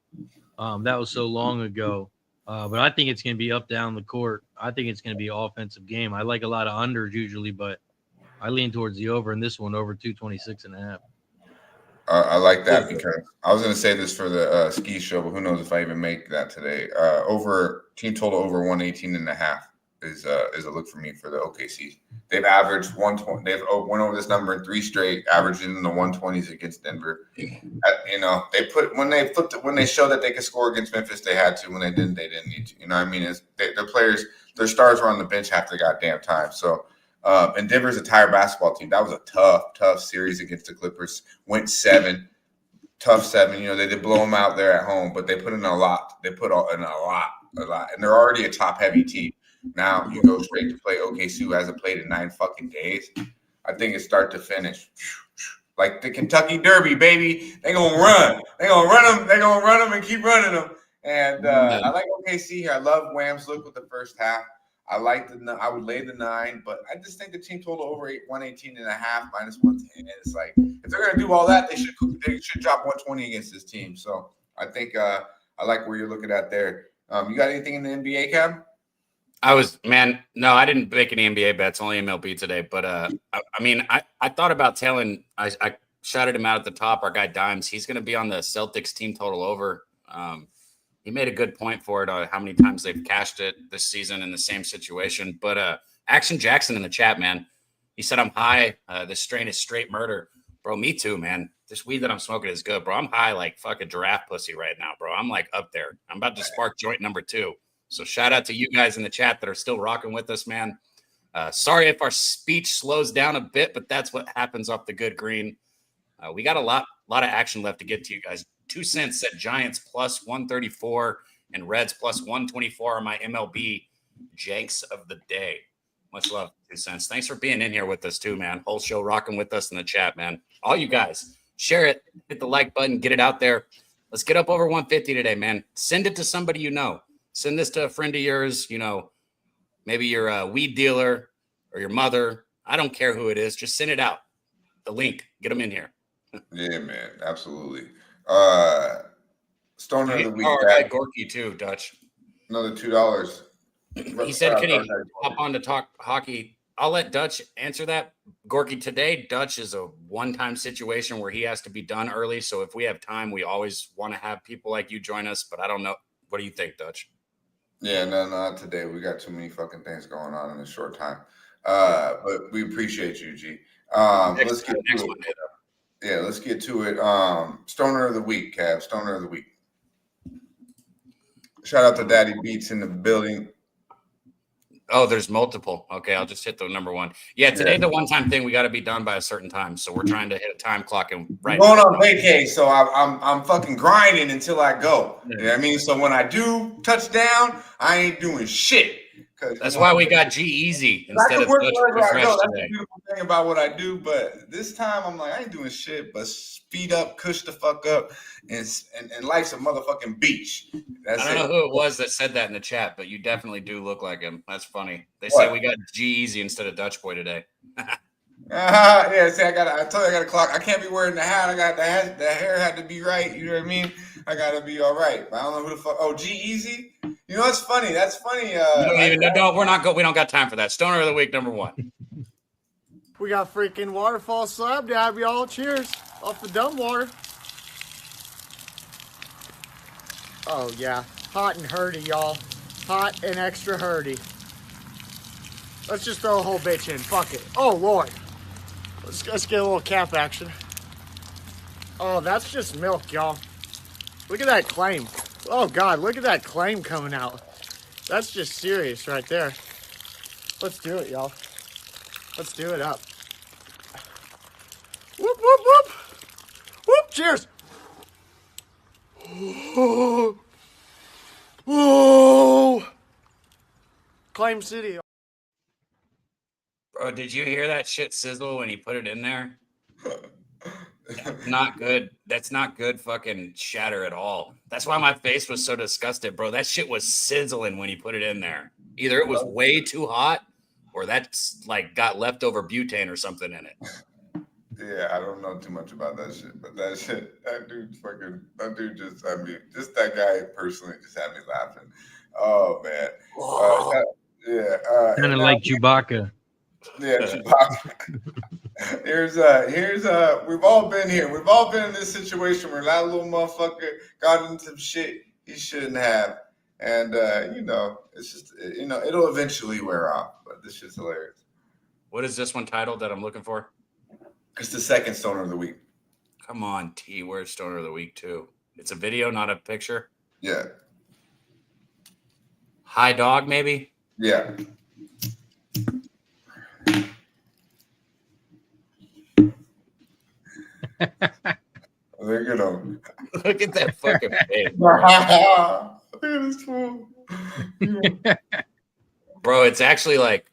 That was so long ago. But I think it's going to be up down the court. I think it's going to be an offensive game. I like a lot of unders usually, but I lean towards the over in this one, over 226.5. I like that because I was going to say this for the ski show, but who knows if I even make that today. Team total over 118.5 is a look for me for the OKC. They've averaged 120. They've went over this number in 3 straight, averaging in the 120s against Denver. When they showed that they could score against Memphis, they had to. When they didn't need to. You know what I mean? Their players, their stars were on the bench half the goddamn time. So. And Denver's a tired basketball team. That was a tough series against the Clippers. Went 7, tough 7. You know, they did blow them out there at in but they put in a lot. They put in a lot. And they're already a top-heavy team. Now you go straight to play OKC, who hasn't played in 9 fucking days. I think it's start to finish. Like the Kentucky Derby, baby. They're going to run. They're going to run them. They're going to run them and keep running them. And I like OKC here. I love Wham's look with the first half. I would lay the 9, but I just think the team total over 118.5 minus 110. It's like if they're gonna do all that, they should drop 120 against this team. So I think I like where you're looking at there. You got anything in the NBA, Cab? No, I didn't make any NBA bets, only MLB today. But I thought about telling. I shouted him out at the top. Our guy Dimes, he's gonna be on the Celtics team total over. He made a good point for it on how many times they've cashed it this season in the same situation. But Action Jackson in the chat, man, he said, I'm high. This strain is straight murder. Bro, me too, man. This weed that I'm smoking is good, bro. I'm high like fucking giraffe pussy right now, bro. I'm like up there. I'm about to spark joint number 2. So shout out to you guys in the chat that are still rocking with us, man. Sorry if our speech slows down a bit, but that's what happens off the good green. We got a lot of action left to get to, you guys. 2 cents said Giants plus 134 and Reds plus 124 are my MLB janks of the day. Much love, 2 cents. Thanks for being in here with us too, man. Whole show rocking with us in the chat, man. All you guys, share it, hit the like button, get it out there. Let's get up over 150 today, man. Send it to somebody you know. Send this to a friend of yours, you know, maybe your weed dealer or your mother. I don't care who it is. Just send it out. The link. Get them in here. Yeah, man. Absolutely. Stoner of the week. Gorky too, Dutch. Another $2. He said, can he hop on to talk hockey? I'll let Dutch answer that. Gorky, today, Dutch is a one-time situation where he has to be done early. So if we have time, we always want to have people like you join us. But I don't know. What do you think, Dutch? Yeah, no, not today. We got too many fucking things going on in a short time. But we appreciate you, G. Let's get next one. Yeah, let's get to it. Stoner of the week, Cav. Stoner of the week. Shout out to Daddy Beats in the building. Oh, there's multiple. Okay, I'll just hit the number 1. Yeah, today the one-time thing, we got to be done by a certain time, so we're trying to hit a time clock and right. Going on vacay, so I'm fucking grinding until I go. You know what I mean? So when I do touchdown, I ain't doing shit. That's why we got G-Easy instead of Dutch Refresh That's today. the beautiful thing about what I do, but this time I'm like, I ain't doing shit but speed up, cush the fuck up, and life's a motherfucking beach. That's I don't know who it was that said that in the chat, but you definitely do look like him. That's funny. They say we got G-Easy instead of Dutch Boy today. Yeah, see, I told you I got a clock. I can't be wearing the hat. I got the hat. The hair had to be right. You know what I mean? I gotta be all right. But I don't know who the fuck. Oh, G-Easy. You know, that's funny. That's funny. We don't even know. We're not. We don't got time for that. Stoner of the week, number 1. We got freaking waterfall slab dab, y'all. Cheers off the dumb water. Oh yeah, hot and hurdy, y'all. Hot and extra hurdy. Let's just throw a whole bitch in. Fuck it. Oh Lord. Let's get a little cap action. Oh, that's just milk, y'all. Look at that claim. Oh God, look at that claim coming out. That's just serious right there. Let's do it, y'all. Let's do it up. Whoop, whoop, whoop. Whoop, cheers. Oh. Oh. Claim City. Bro, did you hear that shit sizzle when he put it in there? Not good. That's not good fucking shatter at all. That's why my face was so disgusted, bro. That shit was sizzling when he put it in there. Either it was way too hot or that's like got leftover butane or something in it. Yeah, I don't know too much about that shit, but that dude just, I mean, just that guy personally just had me laughing. Oh, man. Kind of like Chewbacca. Yeah, Chewbacca. We've all been here. We've all been in this situation where that little motherfucker got into some shit he shouldn't have. And, it's just, it'll eventually wear off. But this shit's hilarious. What is this one titled that I'm looking for? It's the second Stoner of the Week. Come on, T. Where's Stoner of the Week, too? It's a video, not a picture? Yeah. High Dog, maybe? Yeah. Look at him. Look at that fucking face. Look at this fool. Bro, it's actually like,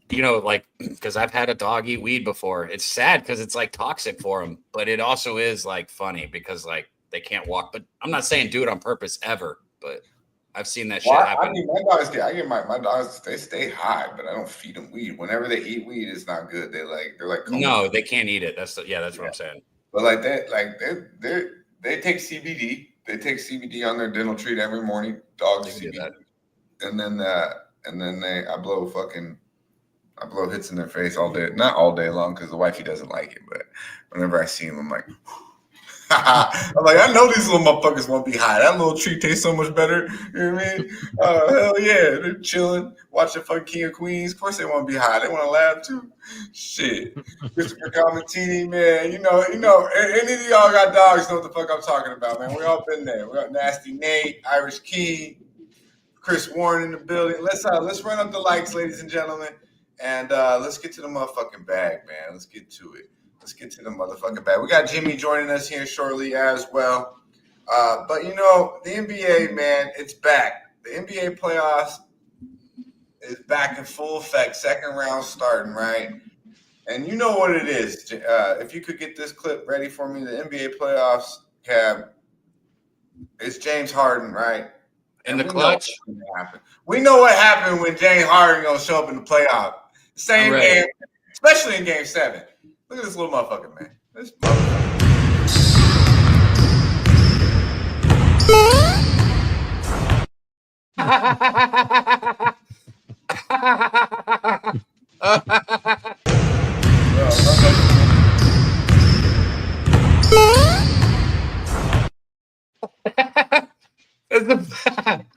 because I've had a dog eat weed before. It's sad because it's like toxic for them, but it also is like funny because like they can't walk. But I'm not saying do it on purpose ever, but I've seen that shit happen. I mean, my dogs, they stay high, but I don't feed them weed. Whenever they eat weed, it's not good. They're like, no, they can't eat it. That's what I'm saying. But they take CBD. They take CBD on their dental treat every morning. Dogs CBD, and then I blow hits in their face all day. Not all day long because the wifey doesn't like it, but whenever I see them, I'm like, I know these little motherfuckers won't be high. That little treat tastes so much better. You know what I mean? Hell yeah, they're chilling, watching fucking King of Queens. Of course they want to be high. They want to laugh too. Shit, Christopher Camatini, man. Any of y'all got dogs know what the fuck I'm talking about, man. We all been there. We got Nasty Nate, Irish King, Chris Warren in the building. Let's run up the likes, ladies and gentlemen, and let's get to the motherfucking bag, man. Let's get to it. Let's get to the motherfucking bag. We got Jimmy joining us here shortly as well. But the NBA, man, it's back. The NBA playoffs is back in full effect. Second round starting, right? And you know what it is. If you could get this clip ready for me, the NBA playoffs, Cab, it's James Harden, right? In the clutch? We know what happened when James Harden gonna show up in the playoff. Same game, especially in Game 7. Look at this little motherfucker, man. This motherfucker.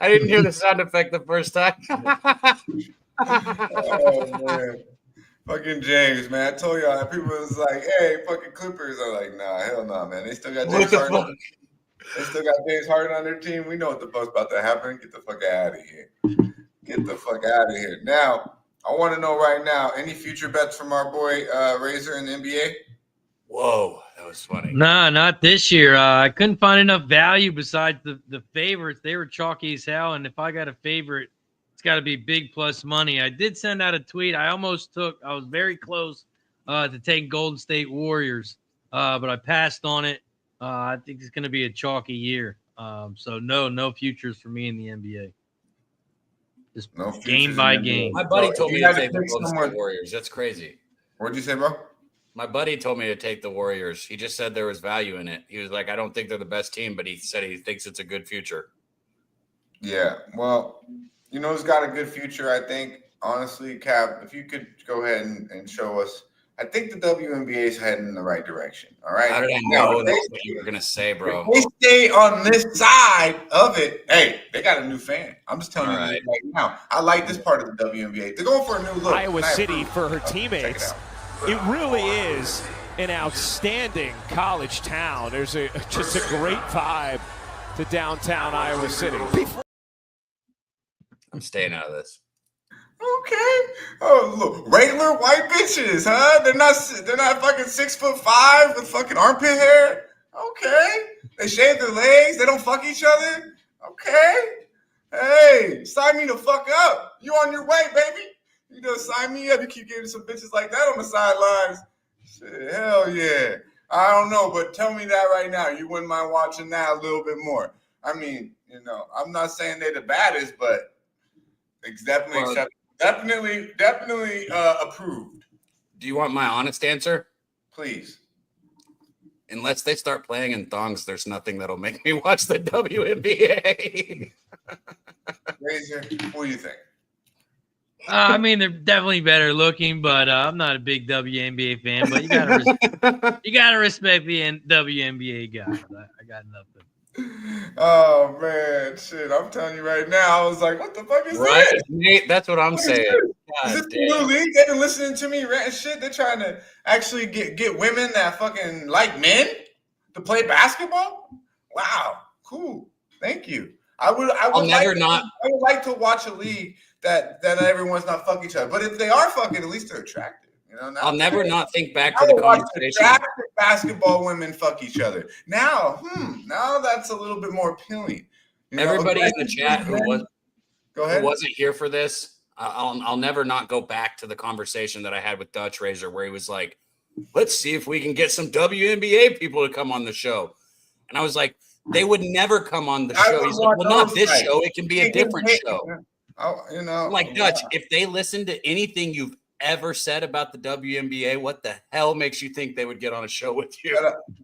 I didn't hear the sound effect the first time. Oh, man. Fucking James, man. I told y'all, people was like, hey, fucking Clippers are like, nah, hell no, man. They still got James Harden. They still got James Harden on their team. We know what the fuck's about to happen. Get the fuck out of here. Get the fuck out of here. Now, I want to know right now, any future bets from our boy Razor in the NBA? Whoa, that was funny. Nah, not this year. I couldn't find enough value besides the favorites. They were chalky as hell, and if I got a favorite, it's got to be big plus money. I did send out a tweet. I was very close to take Golden State Warriors, but I passed on it. I think it's going to be a chalky year. So no futures for me in the NBA. Just game by game. My buddy told me to take the Golden State Warriors. That's crazy. What'd you say, bro? My buddy told me to take the Warriors. He just said there was value in it. He was like, I don't think they're the best team, but he said he thinks it's a good future. Yeah, well, it's got a good future, I think. Honestly, Cap, if you could go ahead and show us. I think the WNBA is heading in the right direction. All right. How did I know that's what you were going to say, bro? If they stay on this side of it, hey, they got a new fan. I'm just telling you right now. I like this part of the WNBA. They're going for a new look. Iowa City for her teammates. It really is an outstanding college town. There's just a great vibe to downtown Iowa City. I'm staying out of this. Okay. Oh, look, regular white bitches, huh? They're not fucking 6'5" with fucking armpit hair. Okay. They shave their legs. They don't fuck each other. Okay. Hey, sign me the fuck up. You on your way, baby. You just sign me up. You keep getting some bitches like that on the sidelines. Shit, hell yeah. I don't know, but tell me that right now. You wouldn't mind watching that a little bit more. I mean, I'm not saying they're the baddest, but it's definitely definitely approved. Do you want my honest answer? Please. Unless they start playing in thongs, there's nothing that'll make me watch the WNBA. Razor, what do you think? I mean, they're definitely better looking, but I'm not a big WNBA fan. But you gotta respect the WNBA guy. I got nothing. Oh man, shit! I'm telling you right now, I was like, "What the fuck is Right, this?" Nate, that's what I'm saying. Is this the new league? They've been listening to me rant and shit. They're trying to actually get women that fucking like men to play basketball. Wow, cool. Thank you. I would like to watch a league that everyone's not fucking each other. But if they are fucking, at least they're attractive. You know, I'll never not think back to the conversation. Attractive basketball women fuck each other. Now that's a little bit more appealing. You know, everybody in the chat who wasn't here for this, I'll never not go back to the conversation that I had with Dutch Razor, where he was like, "Let's see if we can get some WNBA people to come on the show," and I was like, "They would never come on the show." He's like, "Well, not this show. It can be a different show." You know, like Dutch, if they listen to anything you've ever said about the WNBA, what the hell makes you think they would get on a show with you?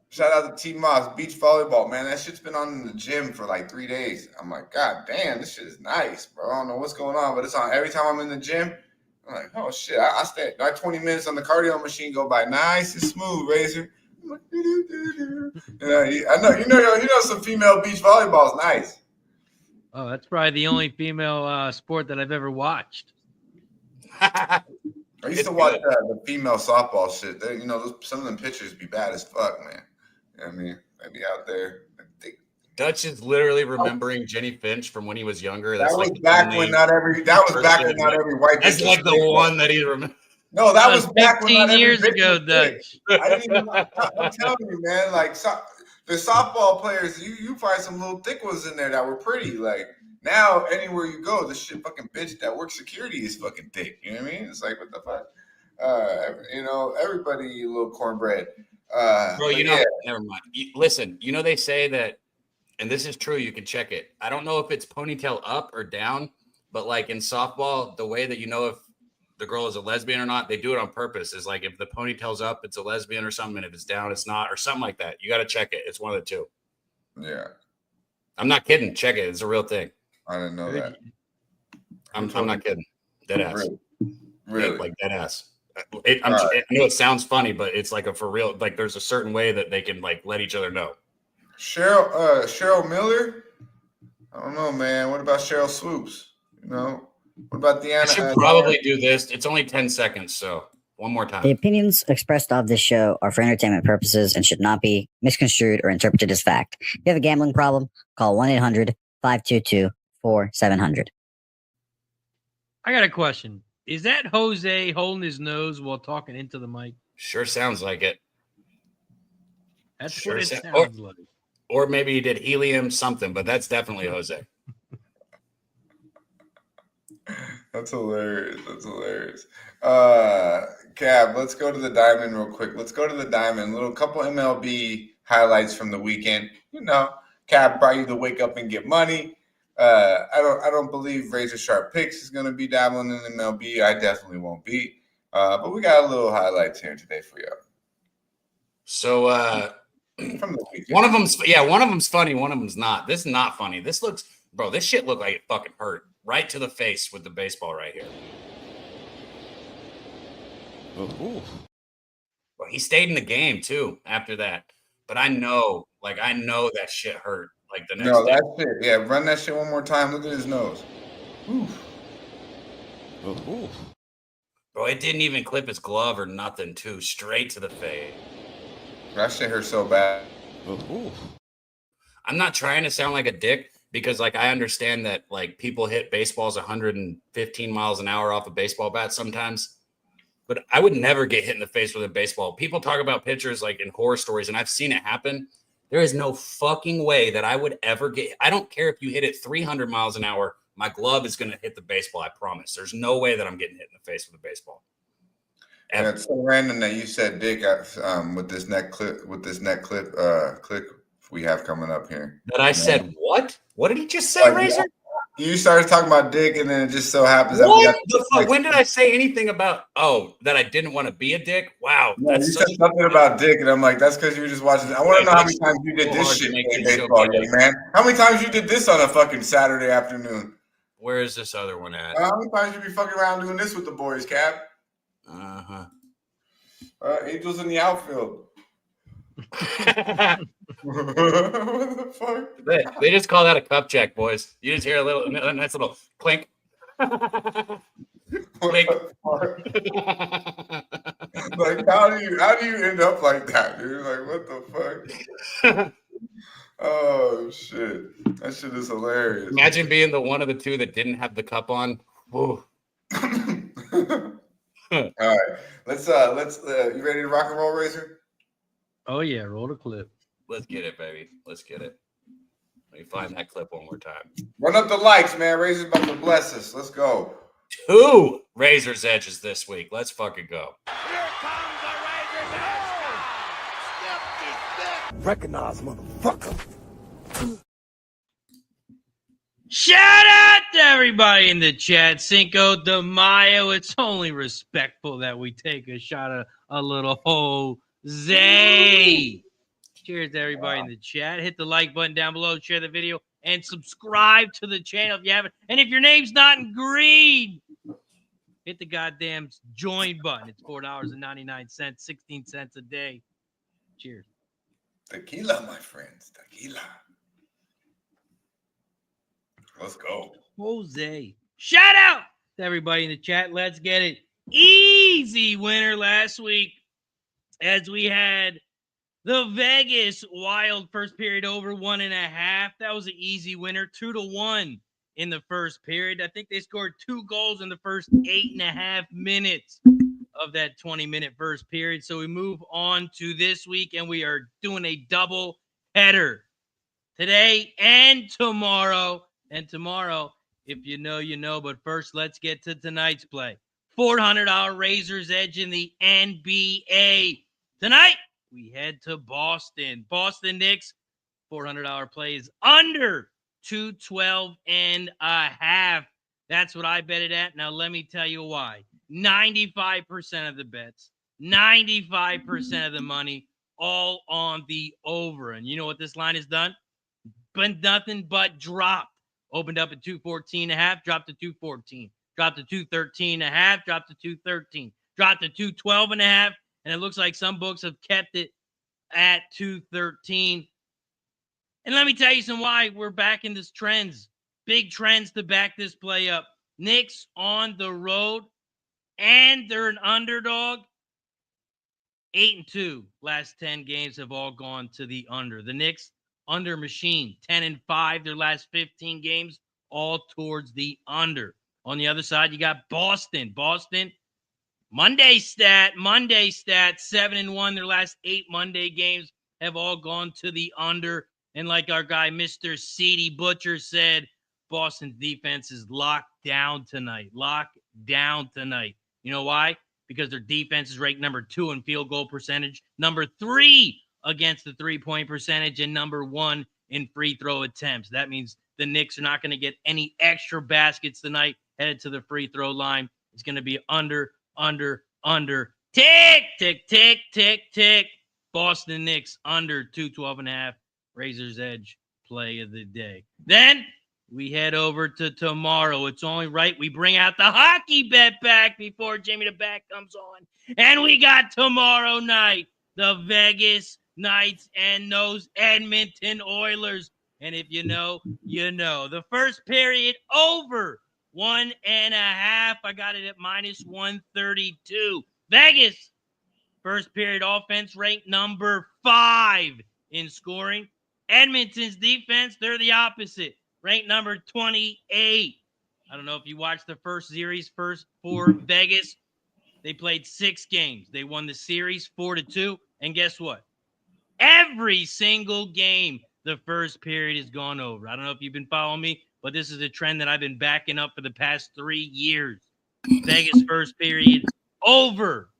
Shout out to T Moss, beach volleyball, man. That shit's been on in the gym for like 3 days. I'm like, God damn, this shit is nice, bro. I don't know what's going on, but it's on every time I'm in the gym. I'm like, oh shit, I stay like 20 minutes on the cardio machine go by nice and smooth, Razor. I'm like, I know some female beach volleyball is nice. Oh, that's probably the only female sport that I've ever watched. I used to watch the female softball shit. They, some of them pitchers be bad as fuck, man. You know what I mean? They be out there. Dutch is literally remembering Jenny Finch from when he was younger. That was back when not every white. That's like the one that he remembers. No, that was back when 15 years ago, Dutch. I didn't even. I'm telling you, man. Like the softball players, you find some little thick ones in there that were pretty. Like now, anywhere you go, this shit fucking bitch that works security is fucking thick. You know what I mean? It's like, what the fuck? Everybody, you little cornbread. Bro, never mind. Listen, they say that, and this is true. You can check it. I don't know if it's ponytail up or down, but like in softball, the way that you know if the girl is a lesbian or not, they do it on purpose. Is like if the ponytail's up, it's a lesbian or something, and if it's down, it's not, or something like that. You got to check it. It's one of the two. Yeah, I'm not kidding. Check it. It's a real thing. I didn't know that. I'm not kidding. Dead ass. Really? Like dead ass. I know it sounds funny, but it's like a for real. Like there's a certain way that they can like let each other know. Cheryl Miller. I don't know, man. What about Cheryl Swoops? What about Deanna? I should probably do this. It's only 10 seconds, so one more time. The opinions expressed of this show are for entertainment purposes and should not be misconstrued or interpreted as fact. If you have a gambling problem, call 1-800-522-4700. I got a question. Is that Jose holding his nose while talking into the mic? Sure sounds like it. That's what it sounds like. Or maybe he did helium something, but that's definitely Jose. That's hilarious. Cab, let's go to the Diamond real quick. Let's go to the Diamond. Little couple MLB highlights from the weekend. Cab brought you the wake up and get money. I don't believe Razor Sharp Picks is going to be dabbling in MLB. I definitely won't be. But we got a little highlights here today for you. So from the weekend. one of them's funny, one of them's not. This is not funny. This shit looked like it fucking hurt. Right to the face with the baseball right here. Ooh. Well, he stayed in the game too after that. But I know that shit hurt. Like the next day. That shit. Yeah, run that shit one more time. Look at his nose. Oof. Ooh. Bro, it didn't even clip his glove or nothing, too. Straight to the face. That shit hurt so bad. Ooh. I'm not trying to sound like a dick because, like, I understand that, like, people hit baseballs 115 miles an hour off a baseball bat sometimes. But I would never get hit in the face with a baseball. People talk about pitchers, like, in horror stories, and I've seen it happen. There is no fucking way that I would ever get – I don't care if you hit it 300 miles an hour. My glove is going to hit the baseball, I promise. There's no way that I'm getting hit in the face with a baseball. And it's so random that you said dick with this neck clip we have coming up here. That I said what? What did he just say, Razor? You started talking about dick, and then it just so happens what the fuck? When did I say anything about that I didn't want to be a dick? Wow, no, you said something about dick, and I'm like, that's because you were just watching. I want to know how many times you did this shit in baseball, man. How many times you did this on a fucking Saturday afternoon? Where is this other one at? We probably should be fucking around doing this with the boys, Cap. Angels in the outfield. What the fuck? They just call that a cup check, boys. You just hear a nice little clink. Clink. Like, how do you end up like that, dude? Like, what the fuck? Oh shit, that shit is hilarious. Imagine being the one of the two that didn't have the cup on. Whoa. All right, let's you ready to rock and roll, Razor? Oh yeah, roll the clip. Let's get it, baby. Let's get it. Let me find that clip one more time. Run up the likes, man. Razor's about to bless us. Let's go. 2 Razor's Edges this week. Let's fucking go. Recognize, motherfucker. Shout out to everybody in the chat. Cinco de Mayo. It's only respectful that we take a shot of a little Jose. Cheers to everybody in the chat. Hit the like button down below, share the video, and subscribe to the channel if you haven't. And if your name's not in green, hit the goddamn join button. It's $4.99, 16 cents a day. Cheers. Tequila, my friends. Tequila. Let's go. Jose. Shout out to everybody in the chat. Let's get it. Easy winner last week as we had the Vegas Wild first period over 1.5. That was an easy winner. 2-1 in the first period. I think they scored 2 goals in the first 8.5 minutes of that 20-minute first period. So we move on to this week, and we are doing a double header today and tomorrow. And tomorrow, if you know, you know. But first, let's get to tonight's play. $400 Razor's Edge in the NBA. Tonight, we head to Boston. Boston Knicks, $400 play is under 212.5. That's what I bet it at. Now, let me tell you why. 95% of the bets, 95% of the money, all on the over. And you know what this line has done? But nothing but dropped. Opened up at 214.5, dropped to 214. Dropped to 213.5, dropped to 213. Dropped to 212.5, and it looks like some books have kept it at 213. And let me tell you some why we're back in this trends. Big trends to back this play up. Knicks on the road, and they're an underdog. 8-2. Last 10 games have all gone to the under. The Knicks under machine, 10-5. Their last 15 games, all towards the under. On the other side, you got Boston. Boston, Monday stat, 7-1. Their last 8 Monday games have all gone to the under. And like our guy, Mr. Seedy Butcher said, Boston's defense is locked down tonight. Locked down tonight. You know why? Because their defense is ranked number 2 in field goal percentage, number 3 against the three-point percentage, and number 1 in free throw attempts. That means the Knicks are not going to get any extra baskets tonight. Headed to the free throw line. It's going to be under. Tick, tick, tick, tick, tick. Boston Knicks under 212.5. Razor's Edge play of the day. Then we head over to tomorrow. It's only right we bring out the hockey bet back before Jimmy the Bat comes on. And we got tomorrow night the Vegas Knights and those Edmonton Oilers. And if you know, you know. The first period over 1.5. I got it at minus 132. Vegas, first period offense ranked number 5 in scoring. Edmonton's defense, they're the opposite. Ranked number 28. I don't know if you watched the first series for Vegas. They played 6 games. They won the series 4-2. And guess what? Every single game, the first period has gone over. I don't know if you've been following me, but this is a trend that I've been backing up for the past 3 years. Vegas first period over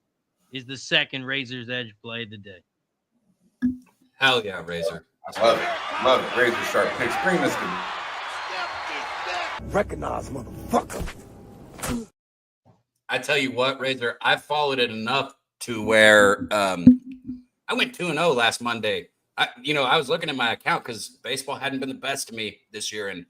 is the second Razor's Edge play of the day. Hell yeah, Razor. I love it. Love it. Razor sharp picks. Bring this to me. Recognize, motherfucker. I tell you what, Razor, I followed it enough to where I went 2-0 last Monday. I was looking at my account because baseball hadn't been the best to me this year, and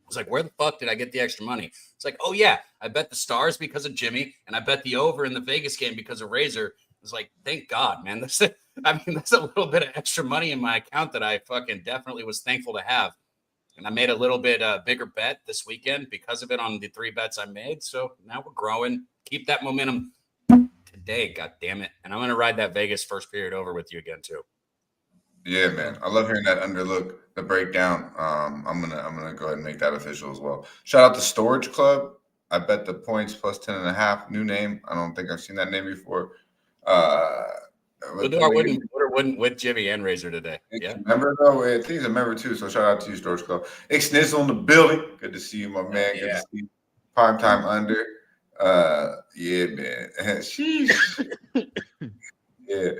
was like, where the fuck did I get the extra money? It's like, oh yeah, I bet the Stars because of Jimmy, and I bet the over in the Vegas game because of Razor. It's like, thank God, man. That's a little bit of extra money in my account that I fucking definitely was thankful to have. And I made a little bit bigger bet this weekend because of it on the 3 bets I made. So now we're growing. Keep that momentum today, God damn it. And I'm going to ride that Vegas first period over with you again too. Yeah, man. I love hearing that underlook, the breakdown. I'm gonna go ahead and make that official as well. Shout out to Storage Club. I bet the points plus 10.5. New name. I don't think I've seen that name before. We'll do our win with Jimmy and Razor today. Yeah. Member though, I think he's a member too. So shout out to you, Storage Club. X-Nizzle in the building. Good to see you, my man. Good to see you. Prime time under. Yeah, man. Sheesh. Yeah.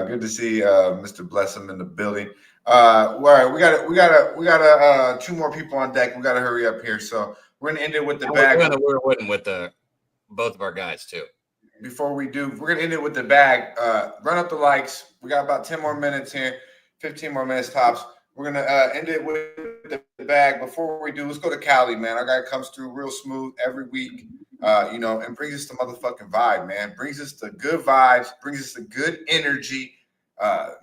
Good to see Mr. Blessum in the building. All right, we got 2 more people on deck. We gotta hurry up here. So we're gonna end it with the bag. We're winning with both of our guys too. Before we do, we're gonna end it with the bag. Run up the likes. We got about 10 more minutes here, 15 more minutes tops. We're gonna end it with the bag. Before we do, let's go to Cali, man. Our guy comes through real smooth every week, and brings us the motherfucking vibe, man. Brings us the good vibes, brings us the good energy.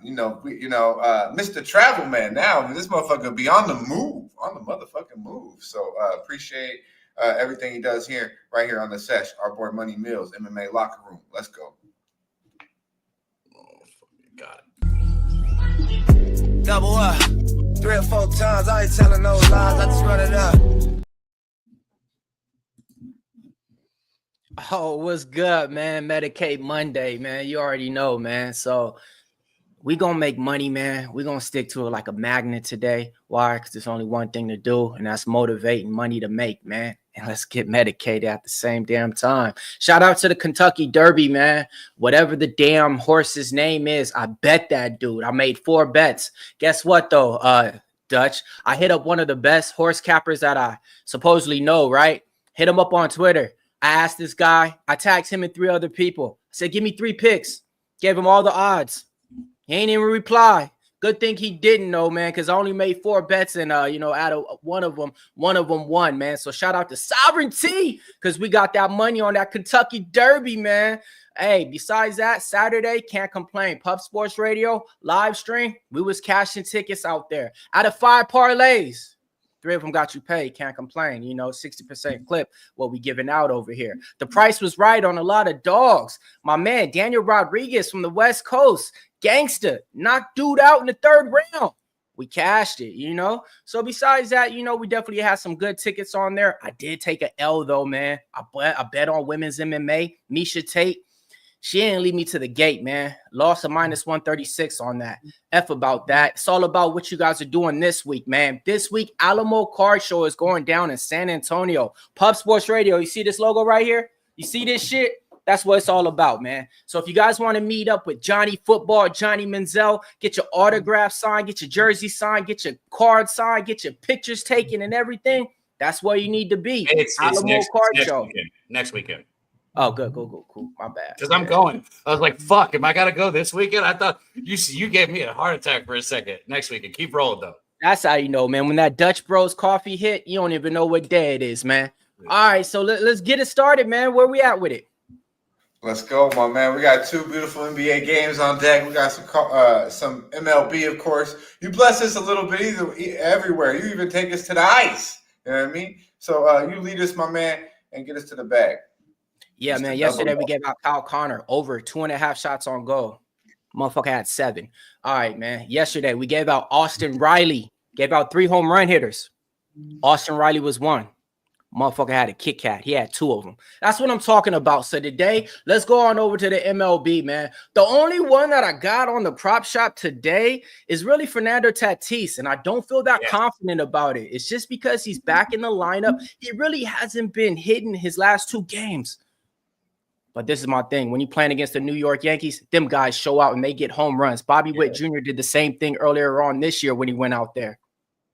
Mr. Travel Man now. This motherfucker be on the motherfucking move. So appreciate everything he does here, right here on the Sesh. Our boy Money Mills, MMA Locker Room. Let's go. Got it. Double up. 3 or 4 times. I ain't telling no lies. I just run it up. Oh, what's good, man? Medicate Monday, man. You already know, man. So we gonna make money, man. We gonna stick to it like a magnet today. Why? Because there's only one thing to do, and that's motivating money to make, man. And let's get medicated at the same damn time. Shout out to the Kentucky Derby, man. Whatever the damn horse's name is, I bet that dude. I made 4 bets. Guess what, though, Dutch? I hit up one of the best horse cappers that I supposedly know, right? Hit him up on Twitter. I asked this guy. I tagged him and 3 other people. I said, give me 3 picks. Gave him all the odds. He ain't even reply. Good thing he didn't know, man, because I only made 4 bets and out of one of them won, man. So shout out to Sovereignty because we got that money on that Kentucky Derby, man. Hey, besides that, Saturday, can't complain. Pub Sports Radio, live stream, we was cashing tickets out there. Out of 5 parlays, 3 of them got you paid. Can't complain. 60% clip what we giving out over here. The price was right on a lot of dogs. My man, Daniel Rodriguez from the West Coast, gangster, knocked dude out in the 3rd round. We cashed it, So besides that, we definitely had some good tickets on there. I did take an L though, man. I bet on women's MMA. Misha Tate. She didn't lead me to the gate, man. Lost a -136 on that. F about that. It's all about what you guys are doing this week, man. This week, Alamo Card Show is going down in San Antonio. Pub Sports Radio. You see this logo right here? You see this shit? That's what it's all about, man. So if you guys want to meet up with Johnny Football, Johnny Manziel, get your autograph signed, get your jersey signed, get your card signed, get your pictures taken and everything, that's where you need to be. It's Alamo Card Show. Next weekend. Oh, good, cool. My bad. Because I'm going. I was like, fuck, am I got to go this weekend? I thought you gave me a heart attack for a second. Next weekend. Keep rolling, though. That's how you know, man. When that Dutch Bros coffee hit, you don't even know what day it is, man. All right, so let's get it started, man. Where we at with it? Let's go, my man. We got 2 beautiful NBA games on deck. We got some MLB, of course. You bless us a little bit everywhere. You even take us to the ice. You know what I mean? So you lead us, my man, and get us to the bag. Yeah, man. Yesterday we gave out Kyle Connor over 2.5 shots on goal. Motherfucker had 7. All right, man. Yesterday we gave out Austin Riley. Gave out 3 home run hitters. Austin Riley was 1. Motherfucker had a Kit Kat. He had 2 of them. That's what I'm talking about. So today, let's go on over to the MLB, man. The only one that I got on the prop shop today is really Fernando Tatis, and I don't feel that confident about it. It's just because he's back in the lineup. He really hasn't been hitting his last 2 games. But this is my thing. When you're playing against the New York Yankees, them guys show out and they get home runs. Bobby Witt Jr. did the same thing earlier on this year when he went out there.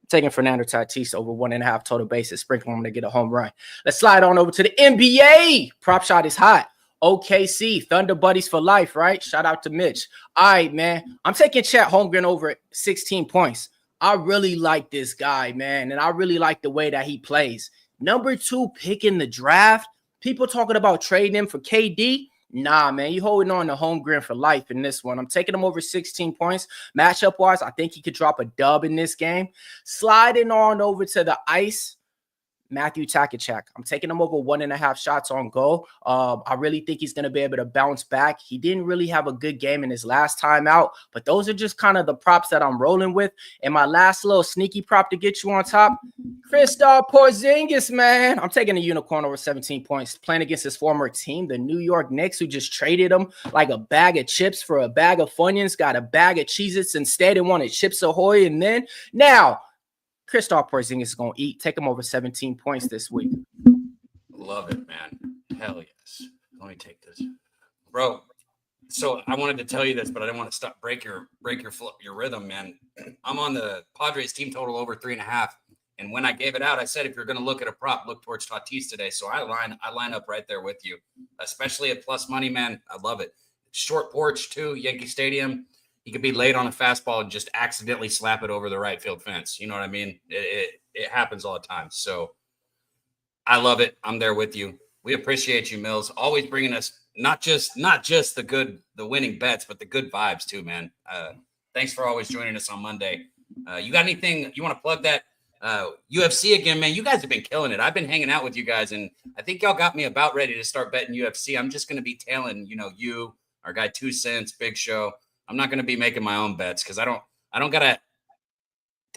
Taking Fernando Tatis over 1.5 total bases, sprinkling him to get a home run. Let's slide on over to the NBA. Prop shot is hot. OKC, Thunder Buddies for life, right? Shout out to Mitch. All right, man. I'm taking Chet Holmgren over 16 points. I really like this guy, man, and I really like the way that he plays. Number 2 pick in the draft. People talking about trading him for KD. Nah, man, you holding on to Holmgren for life in this one. I'm taking him over 16 points. Matchup-wise, I think he could drop a dub in this game. Sliding on over to the ice, Matthew Takachuk. I'm taking him over 1.5 shots on goal. I really think he's going to be able to bounce back. He didn't really have a good game in his last time out, but those are just kind of the props that I'm rolling with. And my last little sneaky prop to get you on top, Kristaps Porzingis, man. I'm taking the unicorn over 17 points, playing against his former team, the New York Knicks, who just traded him like a bag of chips for a bag of Funyuns, got a bag of Cheez-Its instead and wanted Chips Ahoy. And then now, Kristaps Porzingis is going to eat. Take him over 17 points this week. Love it, man. Hell yes. Let me take this. Bro, so I wanted to tell you this, but I didn't want to stop break your rhythm, man. I'm on the Padres team total over 3.5. And when I gave it out, I said, if you're going to look at a prop, look towards Tatis today. So I line up right there with you, especially at plus money, man. I love it. Short porch too, Yankee Stadium. He could be late on a fastball and just accidentally slap it over the right field fence. You know what I mean? It happens all the time. So I love it. I'm there with you. We appreciate you, Mills. Always bringing us not just the winning bets, but the good vibes too, man. Thanks for always joining us on Monday. You got anything you want to plug that UFC again, man? You guys have been killing it. I've been hanging out with you guys, and I think y'all got me about ready to start betting UFC. I'm just going to be tailing, you, our guy 2 Cents, Big Show. I'm not going to be making my own bets because I don't got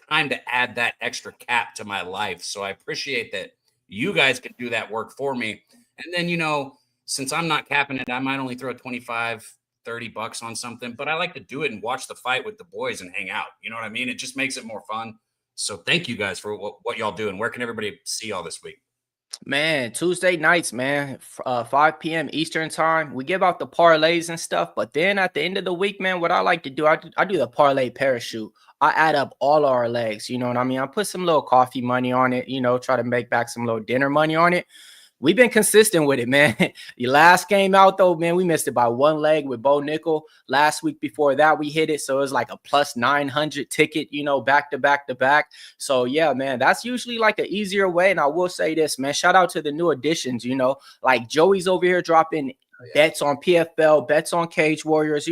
time to add that extra cap to my life. So I appreciate that you guys can do that work for me. And then, since I'm not capping it, I might only throw $25, $30 on something, but I like to do it and watch the fight with the boys and hang out. You know what I mean? It just makes it more fun. So thank you guys for what y'all do. And where can everybody see y'all this week? Man, Tuesday nights, man, 5 p.m. Eastern time. We give out the parlays and stuff, but then at the end of the week, man, what I like to do, I do the parlay parachute. I add up all our legs, you know what I mean? I put some little coffee money on it, try to make back some little dinner money on it. We've been consistent with it, man. The last game out, though, man, we missed it by 1 leg with Bo Nickel. Last week before that, we hit it. So it was like a plus 900 ticket, back to back to back. So, yeah, man, that's usually like an easier way. And I will say this, man, shout out to the new additions, like Joey's over here dropping bets on PFL, bets on Cage Warriors,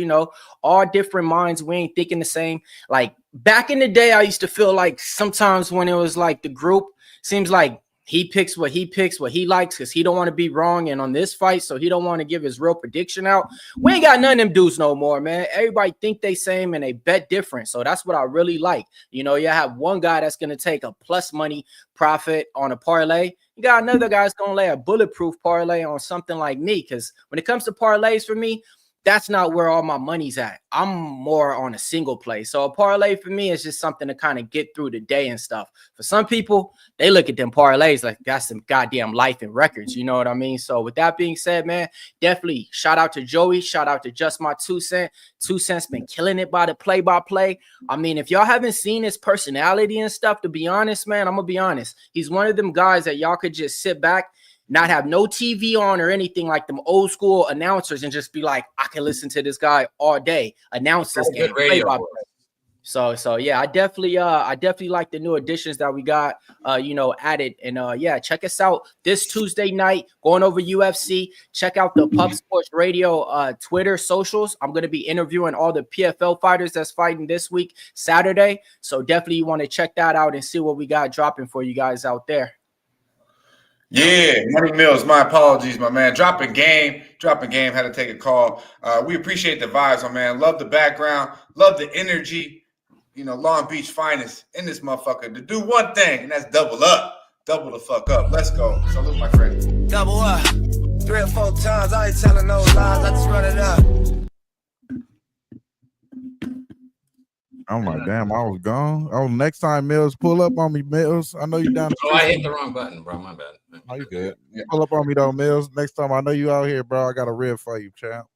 all different minds. We ain't thinking the same. Like back in the day, I used to feel like sometimes when it was like the group, seems like he picks what he likes because he don't want to be wrong. And on this fight, so he don't want to give his real prediction out. We ain't got none of them dudes no more, man. Everybody think they same and they bet different. So that's what I really like. You have one guy that's going to take a plus money profit on a parlay. You got another guy that's going to lay a bulletproof parlay on something like me. Because when it comes to parlays for me, that's not where all my money's at. I'm more on a single play. So a parlay for me is just something to kind of get through the day and stuff. For some people, they look at them parlays like that's some goddamn life and records. You know what I mean? So with that being said, man, definitely shout out to Joey. Shout out to Just My 2 Cent. 2 Cents been killing it by the play-by-play. I mean, if y'all haven't seen his personality and stuff, to be honest, man, I'm going to be honest. He's one of them guys that y'all could just sit back, not have no TV on or anything like them old school announcers and just be like, I can listen to this guy all day, announce this game. So yeah, I definitely like the new additions that we got, added. And yeah, check us out this Tuesday night, going over UFC. Check out the Pub Sports Radio Twitter socials. I'm going to be interviewing all the PFL fighters that's fighting this week, Saturday. So definitely you want to check that out and see what we got dropping for you guys out there. Yeah, Money Mills, my apologies, my man. Dropping game, had to take a call. We appreciate the vibes, my man. Love the background, love the energy. Long Beach finest in this motherfucker to do one thing, and that's double up. Double the fuck up. Let's go. Salute, my friend. Double up. 3 or 4 times. I ain't telling no lies. I just run it up. I'm like, damn, I was gone. Oh, next time, Mills, pull up on me, Mills. I know you down. Oh, I hit the wrong button, bro. My bad. Oh, you good. Yeah. Pull up on me, though, Mills. Next time, I know you out here, bro. I got a rib for you, champ.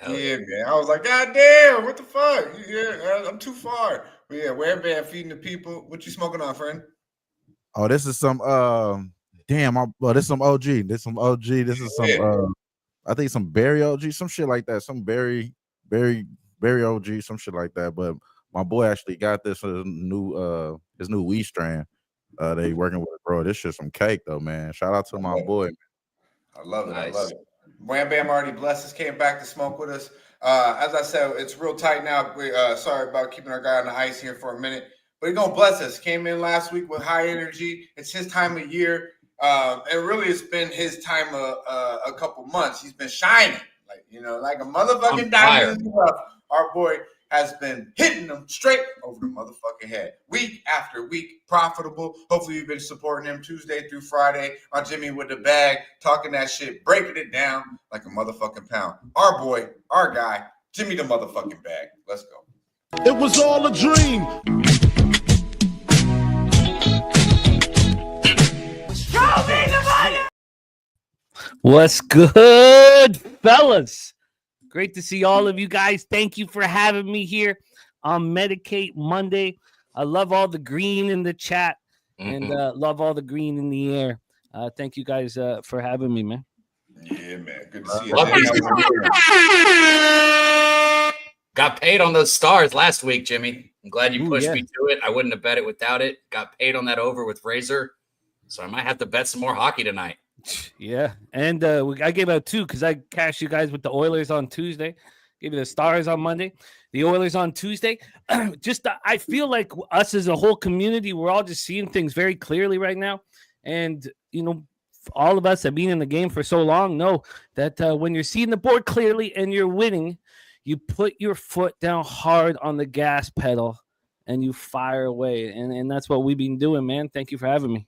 Yeah, man. I was like, God damn, what the fuck? Yeah, I'm too far. But yeah, we're bad feeding the people. What you smoking on, friend? Oh, this is some this is some OG. This is some OG. This is some I think some berry OG, some shit like that. Some berry OG, some shit like that. But My boy actually got this his new weed strand. They working with it, bro. This shit some cake though, man. Shout out to my boy. I love it. Nice. I love it. Wham Bam already blessed us, came back to smoke with us. As I said, it's real tight now. We sorry about keeping our guy on the ice here for a minute, but he's gonna bless us. Came in last week with high energy. It's his time of year, and really, it's been his time of a couple months. He's been shining, like a motherfucking diamond in the rough. Our boy has been hitting them straight over the motherfucking head, week after week, profitable. Hopefully, you've been supporting him Tuesday through Friday on Jimmy with the Bag, talking that shit, breaking it down like a motherfucking pound. Our boy, our guy, Jimmy the motherfucking Bag. Let's go. It was all a dream. What's good, fellas? Great to see all of you guys. Thank you for having me here on Medicate Monday. I love all the green in the chat and love all the green in the air. Thank you guys for having me, man. Yeah, man. Good to see you. Got paid on those stars last week, Jimmy. I'm glad you pushed me to it. I wouldn't have bet it without it. Got paid on that over with Razor. So I might have to bet some more hockey tonight. Yeah, and I gave out 2 because I cashed you guys with the Oilers on Tuesday. Gave you the Stars on Monday, the Oilers on Tuesday. I feel like us as a whole community, we're all just seeing things very clearly right now. And, all of us that have been in the game for so long know that when you're seeing the board clearly and you're winning, you put your foot down hard on the gas pedal and you fire away. And that's what we've been doing, man. Thank you for having me.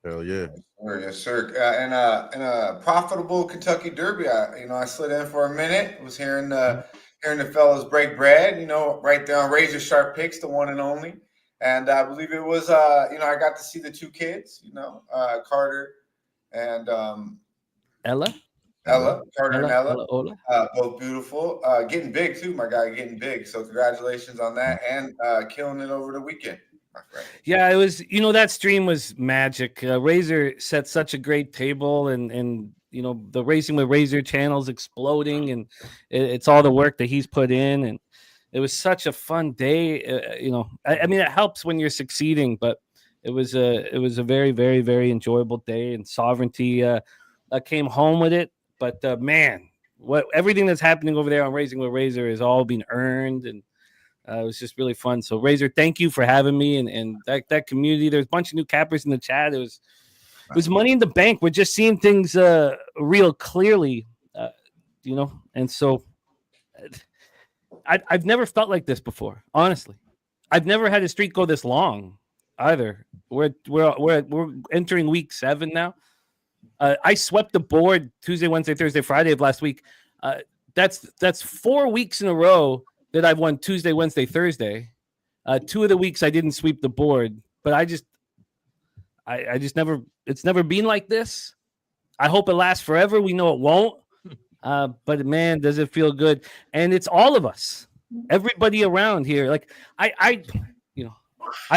Hell yeah. Yes, sir. And a profitable Kentucky Derby. I slid in for a minute. Was hearing the fellas break bread. Right there on Razor Sharp Picks, the one and only. And I believe it was. I got to see the 2 kids. Carter and Ella, Carter and Ella. Ola. Both beautiful. Getting big too. My guy getting big. So congratulations on that and killing it over the weekend. Yeah, it was, that stream was magic. Razor set such a great table and the Racing with Razor channel's exploding and it's all the work that he's put in. And it was such a fun day. I mean, it helps when you're succeeding, but it was a very, very, very enjoyable day and Sovereignty came home with it. But man, everything that's happening over there on Racing with Razor is all being earned and it was just really fun. So Razor, thank you for having me and that community. There's a bunch of new cappers in the chat. It was money in the bank. We're just seeing things real clearly, and so I've never felt like this before. Honestly, I've never had a streak go this long either. We're entering week 7 now. I swept the board Tuesday, Wednesday, Thursday, Friday of last week. That's 4 weeks in a row that I've won Tuesday, Wednesday, Thursday. 2 of the weeks I didn't sweep the board, but I just never, it's never been like this. I hope it lasts forever. We know it won't. But man, does it feel good. And it's all of us, everybody around here. Like I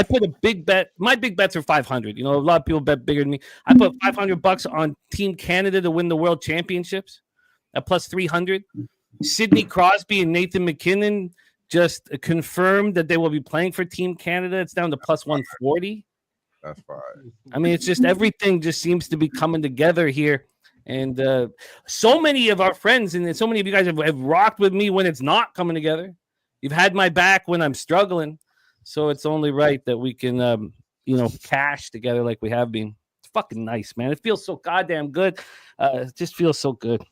put a big bet. My big bets are 500. A lot of people bet bigger than me. I put $500 on Team Canada to win the World Championships at plus 300. Sidney Crosby and Nathan McKinnon just confirmed that they will be playing for Team Canada. It's down to plus 140. That's fine. I mean, it's just everything just seems to be coming together here. And so many of our friends and so many of you guys have rocked with me when it's not coming together. You've had my back when I'm struggling. So it's only right that we can, cash together like we have been. It's fucking nice, man. It feels so goddamn good. It just feels so good.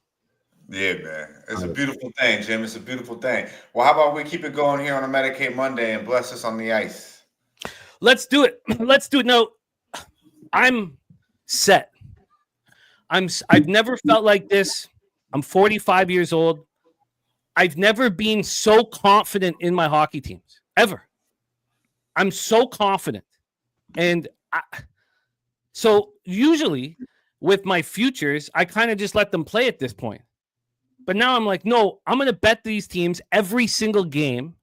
Yeah, man. It's a beautiful thing, Jim. It's a beautiful thing. Well, how about we keep it going here on a Medicate Monday and bless us on the ice? Let's do it. Let's do it. No, I'm set. I've never felt like this. I'm 45 years old. I've never been so confident in my hockey teams, ever. I'm so confident. And so usually with my futures, I kind of just let them play at this point. But now I'm like, no, I'm going to bet these teams every single game,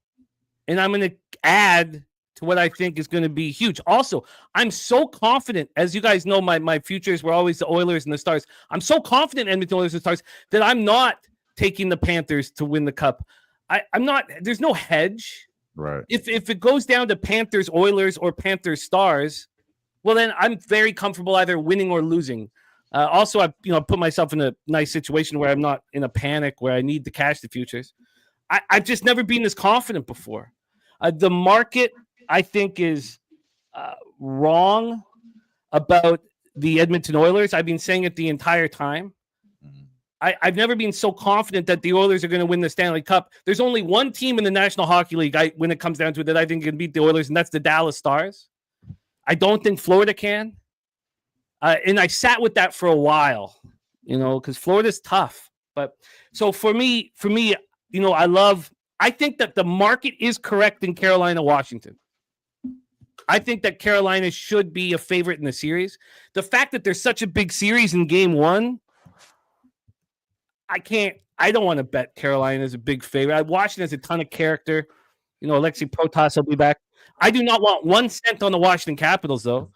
and I'm going to add to what I think is going to be huge. Also, I'm so confident, as you guys know, my futures were always the Oilers and the Stars. I'm so confident in Edmonton Oilers and Stars that I'm not taking the Panthers to win the Cup. I'm not. There's no hedge. Right. If it goes down to Panthers Oilers or Panthers Stars, well then I'm very comfortable either winning or losing. Also, I put myself in a nice situation where I'm not in a panic where I need to cash the futures. I've just never been this confident before. The market, I think, is wrong about the Edmonton Oilers. I've been saying it the entire time. I've never been so confident that the Oilers are going to win the Stanley Cup. There's only one team in the National Hockey League, when it comes down to it, that I think can beat the Oilers, and that's the Dallas Stars. I don't think Florida can. And I sat with that for a while, because Florida's tough. But so for me, I think that the market is correct in Carolina, Washington. I think that Carolina should be a favorite in the series. The fact that there's such a big series in game one, I don't want to bet Carolina as a big favorite. Washington has a ton of character. Alexei Protas will be back. I do not want 1 cent on the Washington Capitals, though.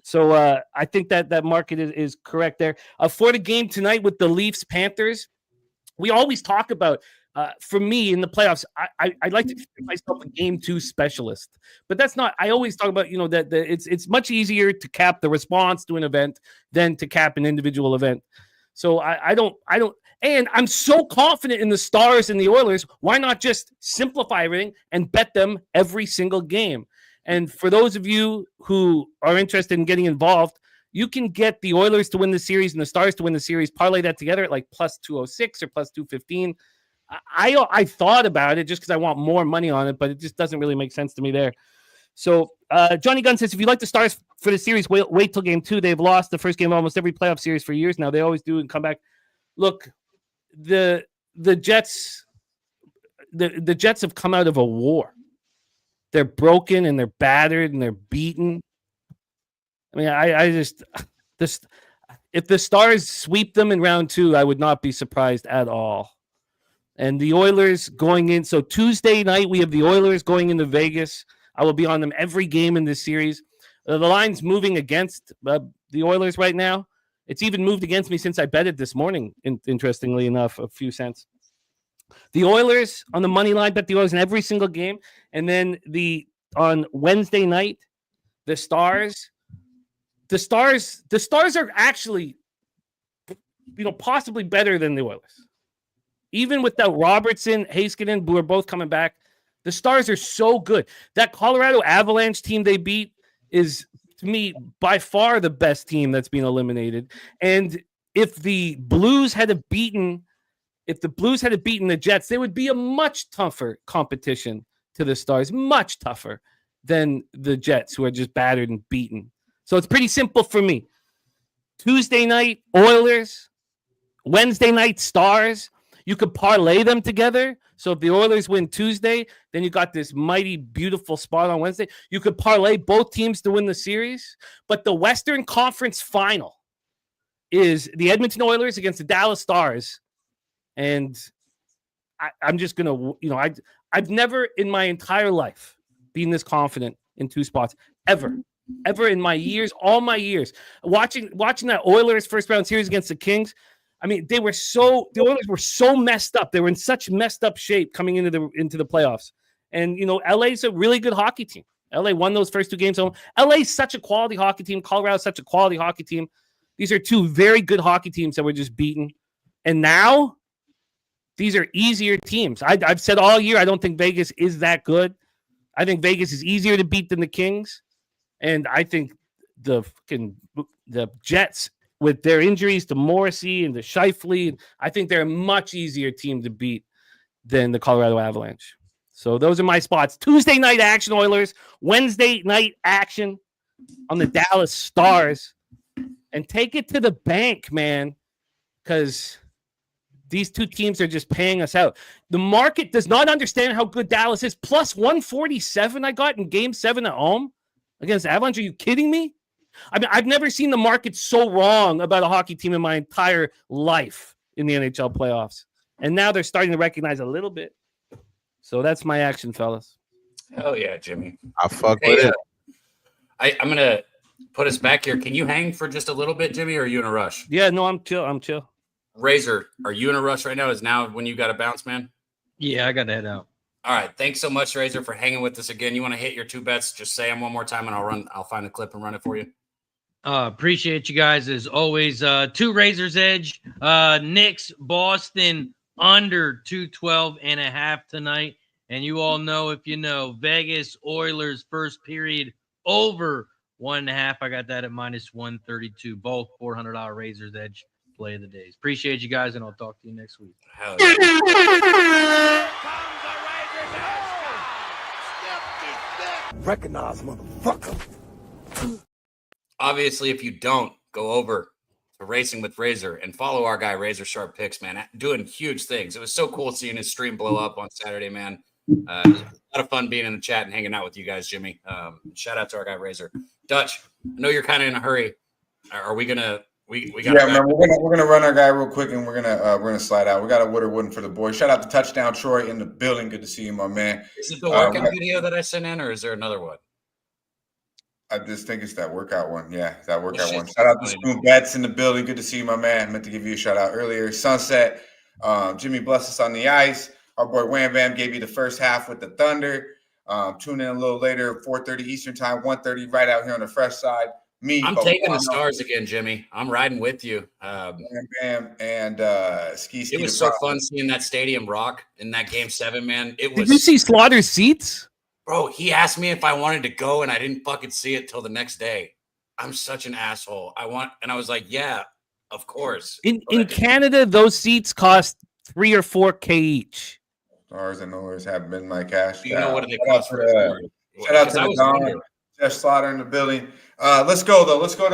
So I think that market is correct there. For the game tonight with the Leafs Panthers, we always talk about, for me in the playoffs, I like to consider myself a game 2 specialist, but that's not. I always talk about that it's much easier to cap the response to an event than to cap an individual event. So I don't, and I'm so confident in the Stars and the Oilers. Why not just simplify everything and bet them every single game? And for those of you who are interested in getting involved, you can get the Oilers to win the series and the Stars to win the series. Parlay that together at like plus 206 or plus 215. I thought about it just because I want more money on it, but it just doesn't really make sense to me there. So Johnny Gunn says, if you like the Stars for the series, wait till game 2. They've lost the first game of almost every playoff series for years now. They always do and come back. Look, the Jets, the Jets have come out of a war. They're broken and they're battered and they're beaten. I mean, I just if the Stars sweep them in round 2, I would not be surprised at all. And the Oilers going in. So Tuesday night, we have the Oilers going into Vegas. I will be on them every game in this series. The line's moving against the Oilers right now. It's even moved against me since I bet it this morning, interestingly enough, a few cents. The Oilers on the money line, bet the Oilers in every single game. And then on Wednesday night, the Stars are actually, possibly better than the Oilers. Even without Robertson, Heiskanen, who are both coming back, the Stars are so good. That Colorado Avalanche team they beat is, to me, by far the best team that's been eliminated. And if the Blues had beaten the Jets, they would be a much tougher competition to the Stars, much tougher than the Jets, who are just battered and beaten. So it's pretty simple for me. Tuesday night, Oilers. Wednesday night, Stars. You could parlay them together. So if the Oilers win Tuesday, then you got this mighty, beautiful spot on Wednesday. You could parlay both teams to win the series. But the Western Conference Final is the Edmonton Oilers against the Dallas Stars. And I'm just going to, I've never in my entire life been this confident in 2 spots, ever in my years, all my years. Watching that Oilers first round series against the Kings, I mean, the Oilers were so messed up. They were in such messed up shape coming into the playoffs. And, LA's a really good hockey team. LA won those first 2 games home. LA's such a quality hockey team. Colorado's such a quality hockey team. These are 2 very good hockey teams that were just beaten. And now these are easier teams. I've said all year, I don't think Vegas is that good. I think Vegas is easier to beat than the Kings. And I think the Jets, with their injuries to Morrissey and to Scheifele, I think they're a much easier team to beat than the Colorado Avalanche. So those are my spots. Tuesday night action, Oilers. Wednesday night action on the Dallas Stars. And take it to the bank, man, because these 2 teams are just paying us out. The market does not understand how good Dallas is. Plus 147 I got in Game 7 at home against Avalanche. Are you kidding me? I mean, I've never seen the market so wrong about a hockey team in my entire life in the NHL playoffs. And now they're starting to recognize a little bit. So that's my action, fellas. Hell yeah, Jimmy. I fuck with it. I'm going to put us back here. Can you hang for just a little bit, Jimmy, or are you in a rush? Yeah, no, I'm chill. Razor, are you in a rush right now? Is now when you got to bounce, man? Yeah, I got to head out. All right. Thanks so much, Razor, for hanging with us again. You want to hit your 2 bets? Just say them one more time, and I'll find the clip and run it for you. Appreciate you guys as always. 2 Razor's Edge. Knicks, Boston under 212.5 tonight. And you all know, if you know, Vegas Oilers first period over 1.5. I got that at -132. Both $400 Razor's Edge play of the days. Appreciate you guys, and I'll talk to you next week. Hell yeah. Recognize, motherfucker. Obviously, if you don't, go over to Racing with Razor and follow our guy Razor Sharp Picks, man. Doing huge things. It was so cool seeing his stream blow up on Saturday, man. It was a lot of fun being in the chat and hanging out with you guys, Jimmy. Shout out to our guy Razor. Dutch, I know you're kind of in a hurry. Are we gonna? We got. Yeah, man. We're gonna run our guy real quick, and we're gonna slide out. We got a Wood or Wooden for the boys. Shout out to Touchdown Troy in the building. Good to see you, my man. Is it the workout video that I sent in, or is there another one? I just think it's that workout one. Yeah, that workout one. Shout out to Spoon Bets in the building. Good to see you, my man. I meant to give you a shout out earlier. Sunset, Jimmy bless us on the ice. Our boy Wham Bam gave you the first half with the Thunder. Tune in a little later, 4:30 Eastern time, 1:30 right out here on the fresh side. I'm taking the Stars again, Jimmy. I'm riding with you. Wham Bam and Ski. It was so fun seeing that stadium rock in that Game 7, man. It was. Did you see Slaughter's seats? Bro, he asked me if I wanted to go, and I didn't fucking see it till the next day. I'm such an asshole. I was like, yeah, of course. In Canada, those seats cost $3 or $4K each. Stars and Oilers have been my cash. You know what they cost for shout out to the Don, Sesh Slaughter in the building. Let's go though. Let's go.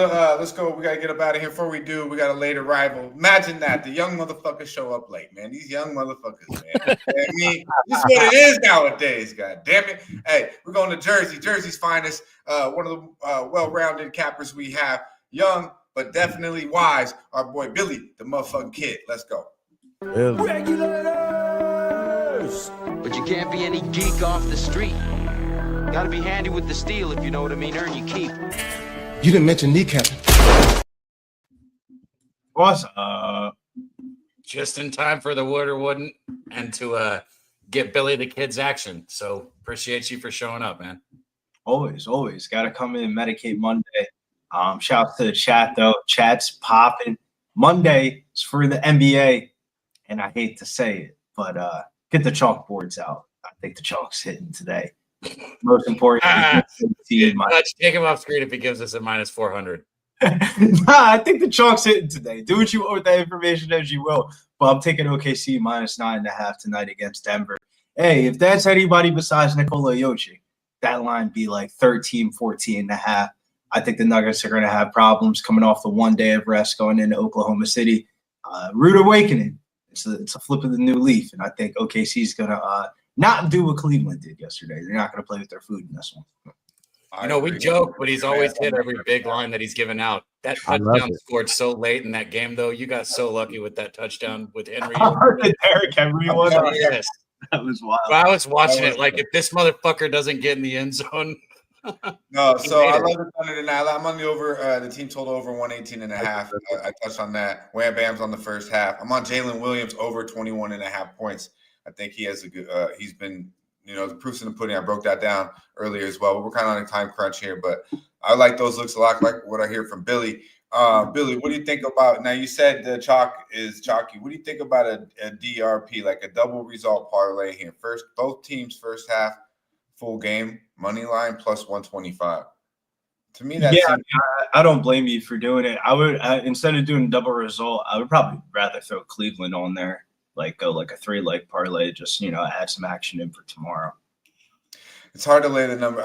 We gotta get up out of here. Before we do, we got a late arrival. Imagine that the young motherfuckers show up late, man. These young motherfuckers, man. I mean, this is what it is nowadays. God damn it. Hey, we're going to Jersey. Jersey's finest. One of the well-rounded cappers we have. Young, but definitely wise. Our boy Billy, the motherfucking kid. Let's go. Regulators! But you can't be any geek off the street. Gotta be handy with the steel, if you know what I mean. Earn your keep. You didn't mention kneecapping. What's just in time for the Wood or Wouldn't and to get Billy the Kid's action. So appreciate you for showing up, man. Always. Got to come in and Medicate Monday. Shout out to the chat, though. Chat's popping. Monday is for the NBA, and I hate to say it, but get the chalkboards out. I think the chalk's hitting today. Most important. Take him off screen if he gives us a -400. I think the chalk's hitting today. Do what you want with that information as you will. But I'm taking OKC -9.5 tonight against Denver. Hey, if that's anybody besides Nikola Jokic, that line be like 13, 14.5. I think the Nuggets are going to have problems coming off the 1 day of rest going into Oklahoma City. Rude awakening. It's a flip of the new leaf. And I think OKC is going to not do what Cleveland did yesterday. They're not going to play with their food in this one. You know, we joke, but he's always hit every big line that he's given out. That touchdown scored so late in that game, though. You got so lucky with that touchdown with Henry. Derrick Henry one. Yes. That was wild. Well, I was watching it like, if this motherfucker doesn't get in the end zone. No, so I love the Thunder tonight. I'm on the over. The team total over 118.5. I touched on that. Wham Bam's on the first half. I'm on Jalen Williams over 21.5 points. I think he has a good. He's been, the proof's in the pudding. I broke that down earlier as well. We're kind of on a time crunch here, but I like those looks a lot, like what I hear from Billy. Billy, what do you think about? Now you said the chalk is chalky. What do you think about a DRP, like a double result parlay here? Both teams first half, full game, money line plus 125. To me, that's I don't blame you for doing it. I would instead of doing double result, I would probably rather throw Cleveland on there. Like go like a 3-leg parlay, just add some action in for tomorrow. It's hard to lay the number.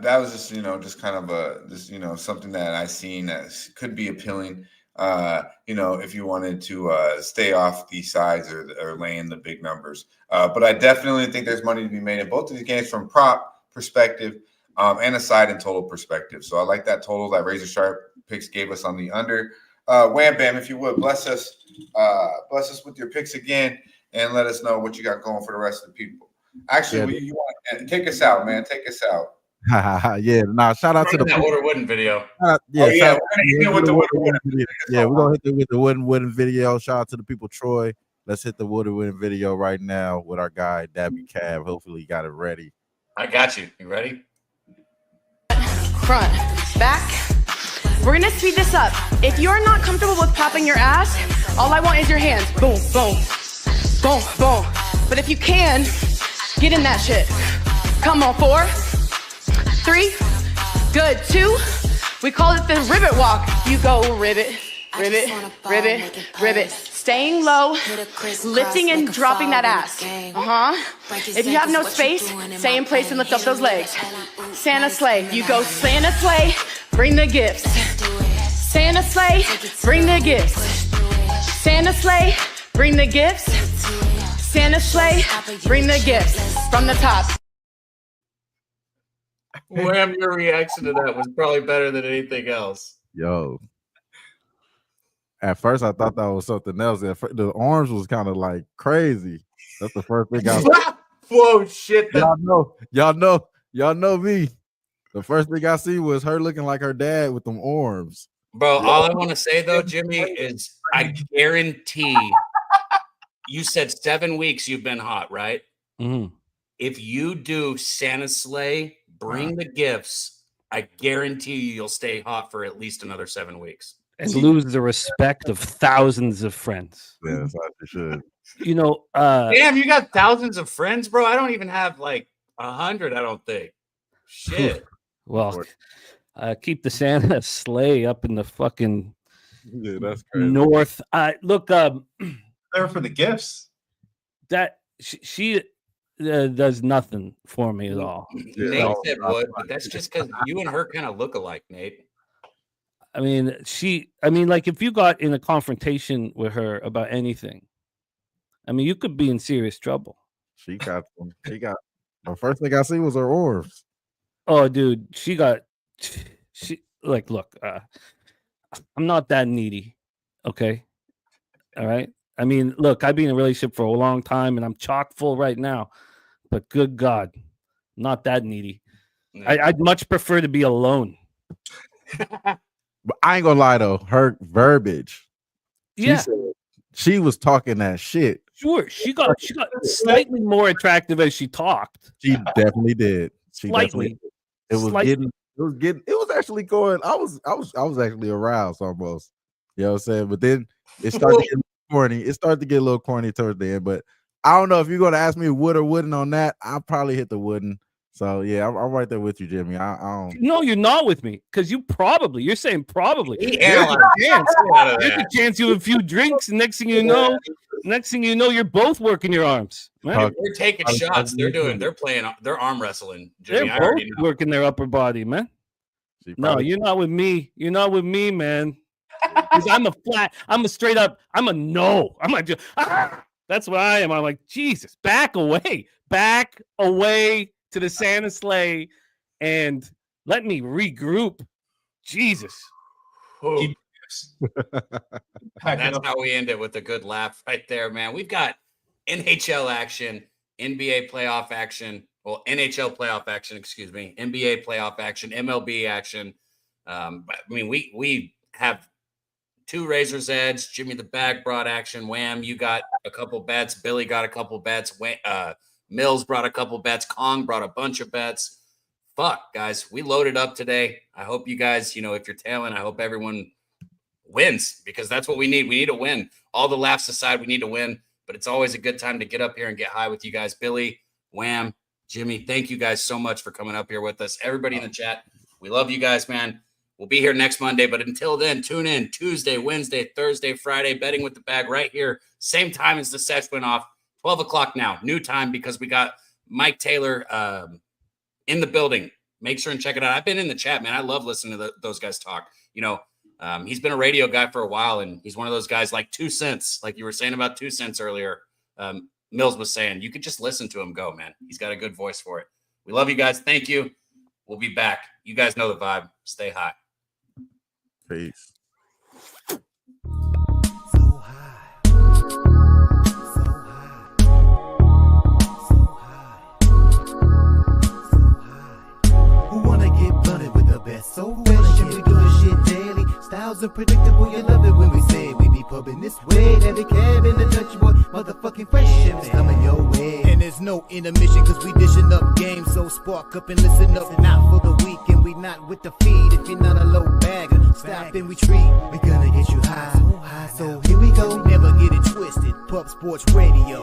That was just just kind of something that I seen that could be appealing. If you wanted to stay off the sides or lay in the big numbers. But I definitely think there's money to be made in both of these games from prop perspective and a side and total perspective. So I like that total that Razor Sharp Picks gave us on the under. Wham Bam, if you would, bless us with your picks again and let us know what you got going for the rest of the people. Actually, you want to take us out, man. Take us out. Yeah, shout out to the Wood or Wooden video. We're gonna hit it with the Wood or Wooden video. Yeah, we're gonna hit it with the Wooden video. Shout out to the people, Troy, Let's hit the Woodwin video right now with our guy Daby Cab. Hopefully, he got it ready. I got you. You ready? Front, back. We're gonna speed this up. If you're not comfortable with popping your ass, all I want is your hands. Boom, boom, boom, boom. But if you can, get in that shit. Come on, 4, 3, good, 2. We call it the ribbit walk. You go ribbit, ribbit, ribbit, ribbit. Staying low, lifting and dropping that ass. If you have no space, stay in place and lift up those legs. Santa sleigh, you go Santa sleigh, bring the gifts. Santa sleigh, bring the gifts. Santa sleigh, bring the gifts. Santa sleigh, bring the gifts from the top. Wham, your reaction to that was probably better than anything else. Yo. At first, I thought that was something else. The arms was kind of like crazy. That's the first thing I Whoa, shit. Y'all know me. The first thing I see was her looking like her dad with them arms. Bro, all I want to say, though, Jimmy, is I guarantee you said 7 weeks you've been hot, right? Mm-hmm. If you do Santa sleigh, bring the gifts, I guarantee you'll stay hot for at least another 7 weeks. And lose the respect of thousands of friends. Yes, I should. You know, damn, you got thousands of friends, bro. I don't even have like 100, I don't think. Shit. Well, keep the Santa sleigh up in the fucking that's crazy. north. Look, there for the gifts. That she does nothing for me at all. Nate said would, but that's just because you and her kind of look alike, Nate. I mean, like if you got in a confrontation with her about anything, I mean, you could be in serious trouble. She got the first thing I see was her arms. Oh, dude, look, I'm not that needy. Okay. All right. I mean, look, I've been in a relationship for a long time and I'm chock full right now, but good God, not that needy. I'd much prefer to be alone. But I ain't gonna lie though, her verbiage. Yeah. She was talking that shit. Sure, she got slightly more attractive as she talked. She definitely did. Slightly. It was actually going. I was actually aroused almost. You know what I'm saying? But then it started to get corny. It started to get a little corny towards the end. But I don't know if you're gonna ask me wood or wouldn't on that. I'll probably hit the wooden. So yeah, I'm right there with you, Jimmy. I don't. No, you're not with me because you're saying probably. There's a chance you have a few drinks, and next thing you know, you're both working your arms. Man. They're taking shots. They're arm wrestling. Jimmy, they're both working their upper body, man. No, you're not with me. You're not with me, man. Because I'm a straight up, I'm a no. I'm like, that's what I am. I'm like, Jesus, back away to the Santa sleigh and let me regroup. Jesus. That's how we end it, with a good laugh right there, man. We've got NHL action, NBA playoff action, well, NHL playoff action, excuse me, NBA playoff action, MLB action. I mean, we have 2 Razor's Edge. Jimmy the Bag brought action. Wham, you got a couple bets. Billy got a couple bets. Mills brought a couple bets. Kong brought a bunch of bets. Fuck, guys, we loaded up today. I hope you guys, if you're tailing, I hope everyone wins, because that's what we need. We need to win. All the laughs aside, we need to win. But it's always a good time to get up here and get high with you guys. Billy, Wham, Jimmy, thank you guys so much for coming up here with us. Everybody in the chat, we love you guys, man. We'll be here next Monday. But until then, tune in Tuesday, Wednesday, Thursday, Friday, Betting with the Bag right here. Same time as the Sesh went off. 12 o'clock now, new time, because we got Mike Taylor in the building. Make sure and check it out. I've been in the chat, man. I love listening to those guys talk. He's been a radio guy for a while, and he's one of those guys like 2 cents, like you were saying about 2 cents earlier. Mills was saying, you could just listen to him go, man. He's got a good voice for it. We love you guys. Thank you. We'll be back. You guys know the vibe. Stay hot. Peace. So well, and we doing shit daily. Styles Styles unpredictable, you love it when we say we be pubbing this way. Every cab in the country boy, motherfucking fresh shit coming your way. And there's no intermission cause we dishing up games. So spark up and listen up, not for the week. And we not with the feed if you're not a low bagger. Stop and retreat, we gonna get you high. So here we go, never get it twisted. Pub Sports Radio,